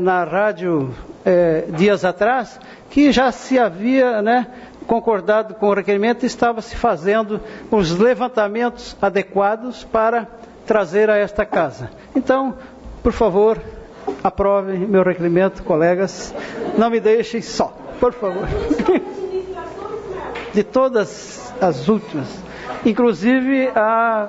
na rádio dias atrás, que já se havia, né, concordado com o requerimento e estava se fazendo os levantamentos adequados para trazer a esta casa. Então, por favor, aprovem meu requerimento, colegas. Não me deixem só, por favor. De todas as últimas, inclusive a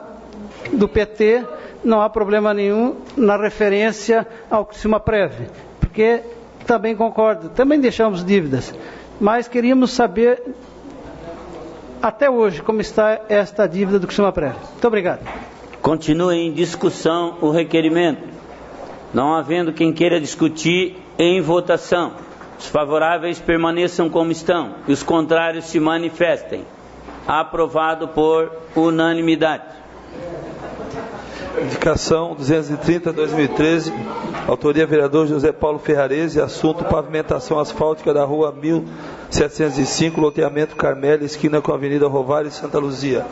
do PT, não há problema nenhum na referência ao Criciúmaprev, porque também concordo, também deixamos dívidas, mas queríamos saber até hoje como está esta dívida do Criciúmaprev. Muito obrigado. Continua em discussão o requerimento. Não havendo quem queira discutir, em votação. Os favoráveis permaneçam como estão e os contrários se manifestem. Aprovado por unanimidade. Indicação 230/2013, autoria vereador José Paulo Ferrarese, assunto pavimentação asfáltica da rua 1705, loteamento Carmélia, esquina com a Avenida Rovário e Santa Luzia.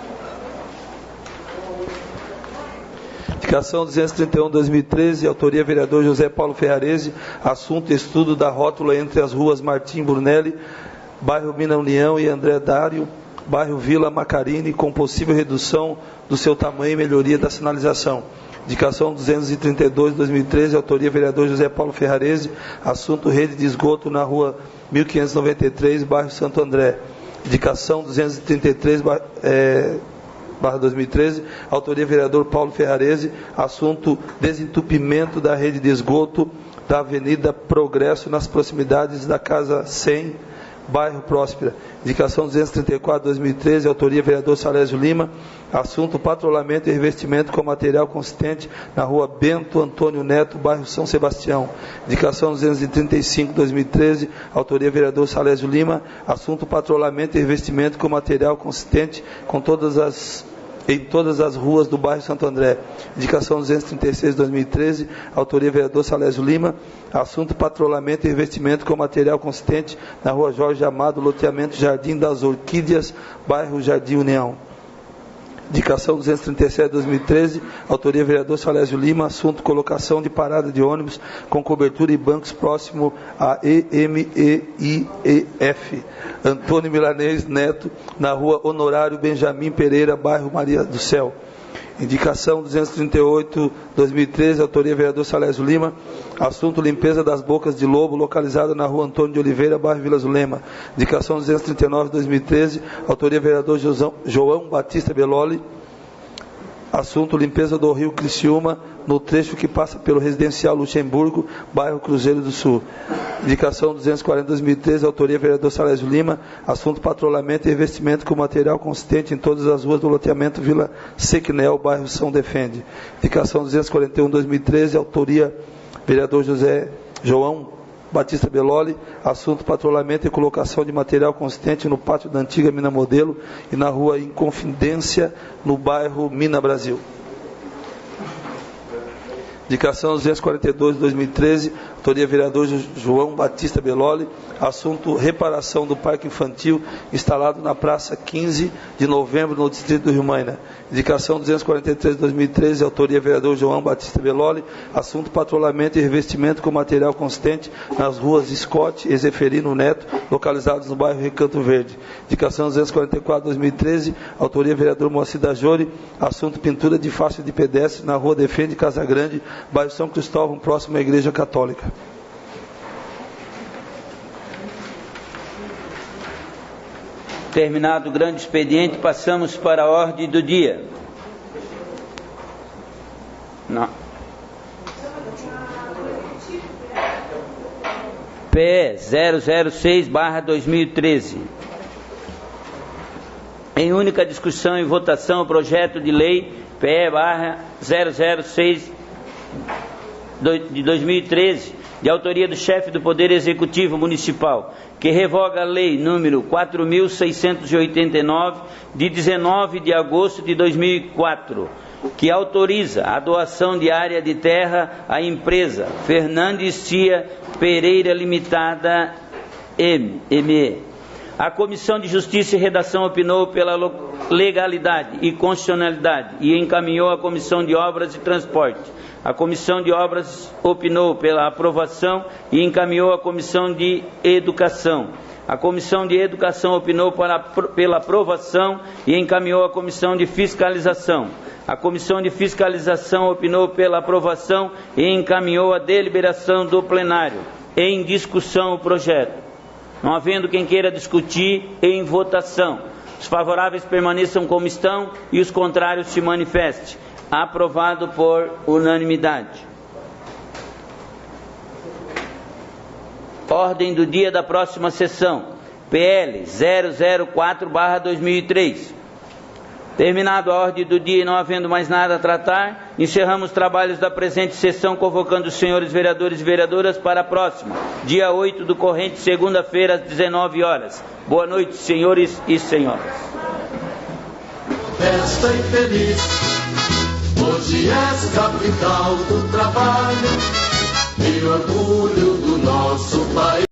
Indicação 231/2013, autoria vereador José Paulo Ferrarese, assunto estudo da rótula entre as ruas Martim Brunelli, bairro Mina União e André Dário, bairro Vila Macarini, com possível redução do seu tamanho e melhoria da sinalização. Indicação 232/2013, autoria vereador José Paulo Ferrarese, assunto rede de esgoto na rua 1593, bairro Santo André. Indicação 233/2013, autoria vereador Paulo Ferrarese, assunto desentupimento da rede de esgoto da Avenida Progresso nas proximidades da Casa 100, bairro Próspera. Indicação 234/2013, autoria vereador Salésio Lima, assunto patrulhamento e revestimento com material consistente na rua Bento Antônio Neto, bairro São Sebastião. Indicação 235/2013, autoria vereador Salésio Lima, assunto patrulhamento e revestimento com material consistente em todas as ruas do bairro Santo André. Indicação 236/2013, autoria vereador Salésio Lima, assunto patrulhamento e revestimento com material consistente na rua Jorge Amado, loteamento Jardim das Orquídeas, bairro Jardim União. Indicação 237/2013, autoria vereador Salésio Lima, assunto colocação de parada de ônibus com cobertura e bancos próximo a EMEIF, Antônio Milanês Neto, na rua Honorário Benjamin Pereira, bairro Maria do Céu. Indicação 238/2013, autoria vereador Salésio Lima, assunto limpeza das bocas de lobo, localizada na rua Antônio de Oliveira, bairro Vila Zulema. Indicação 239/2013, autoria vereador João Batista Beloli, assunto limpeza do rio Criciúma, no trecho que passa pelo residencial Luxemburgo, bairro Cruzeiro do Sul. Indicação 240/2013, autoria vereador Salésio Lima, assunto patrulhamento e revestimento com material consistente em todas as ruas do loteamento Vila Sequinel, bairro São Defende. Indicação 241/2013, autoria vereador João Batista Beloli, assunto patrulhamento e colocação de material consistente no pátio da antiga Mina Modelo e na rua Inconfidência, no bairro Mina Brasil. Indicação 242/2013, autoria vereador João Batista Beloli, assunto reparação do parque infantil instalado na praça 15 de novembro no distrito do Rio Maina. Indicação 243/2013, autoria vereador João Batista Beloli, assunto patrulhamento e revestimento com material consistente nas ruas Scott e Zeferino Neto, localizados no bairro Recanto Verde. Indicação 244/2013, autoria vereador Moacir da Jori, assunto pintura de faixa de pedestre na rua Defende Casa Grande, bairro São Cristóvão, próximo à Igreja Católica. Terminado o grande expediente, passamos para a ordem do dia. Não. PE 006/2013. Em única discussão e votação, o projeto de lei PE/006 de 2013, de autoria do chefe do Poder Executivo Municipal, que revoga a lei número 4.689, de 19 de agosto de 2004, que autoriza a doação de área de terra à empresa Fernandes Cia Pereira Limitada ME. A Comissão de Justiça e Redação opinou pela legalidade e constitucionalidade e encaminhou à Comissão de Obras e Transporte. A Comissão de Obras opinou pela aprovação e encaminhou à Comissão de Educação. A Comissão de Educação opinou pela aprovação e encaminhou à Comissão de Fiscalização. A Comissão de Fiscalização opinou pela aprovação e encaminhou à deliberação do plenário. Em discussão o projeto. Não havendo quem queira discutir, em votação. Os favoráveis permaneçam como estão e os contrários se manifestem. Aprovado por unanimidade. Ordem do dia da próxima sessão. PL 004/2003. Terminado a ordem do dia e não havendo mais nada a tratar, encerramos os trabalhos da presente sessão, convocando os senhores vereadores e vereadoras para a próxima, dia 8 do corrente, segunda-feira, às 19 horas. Boa noite, senhores e senhoras. Festa e feliz, hoje és capital do trabalho e orgulho do nosso país.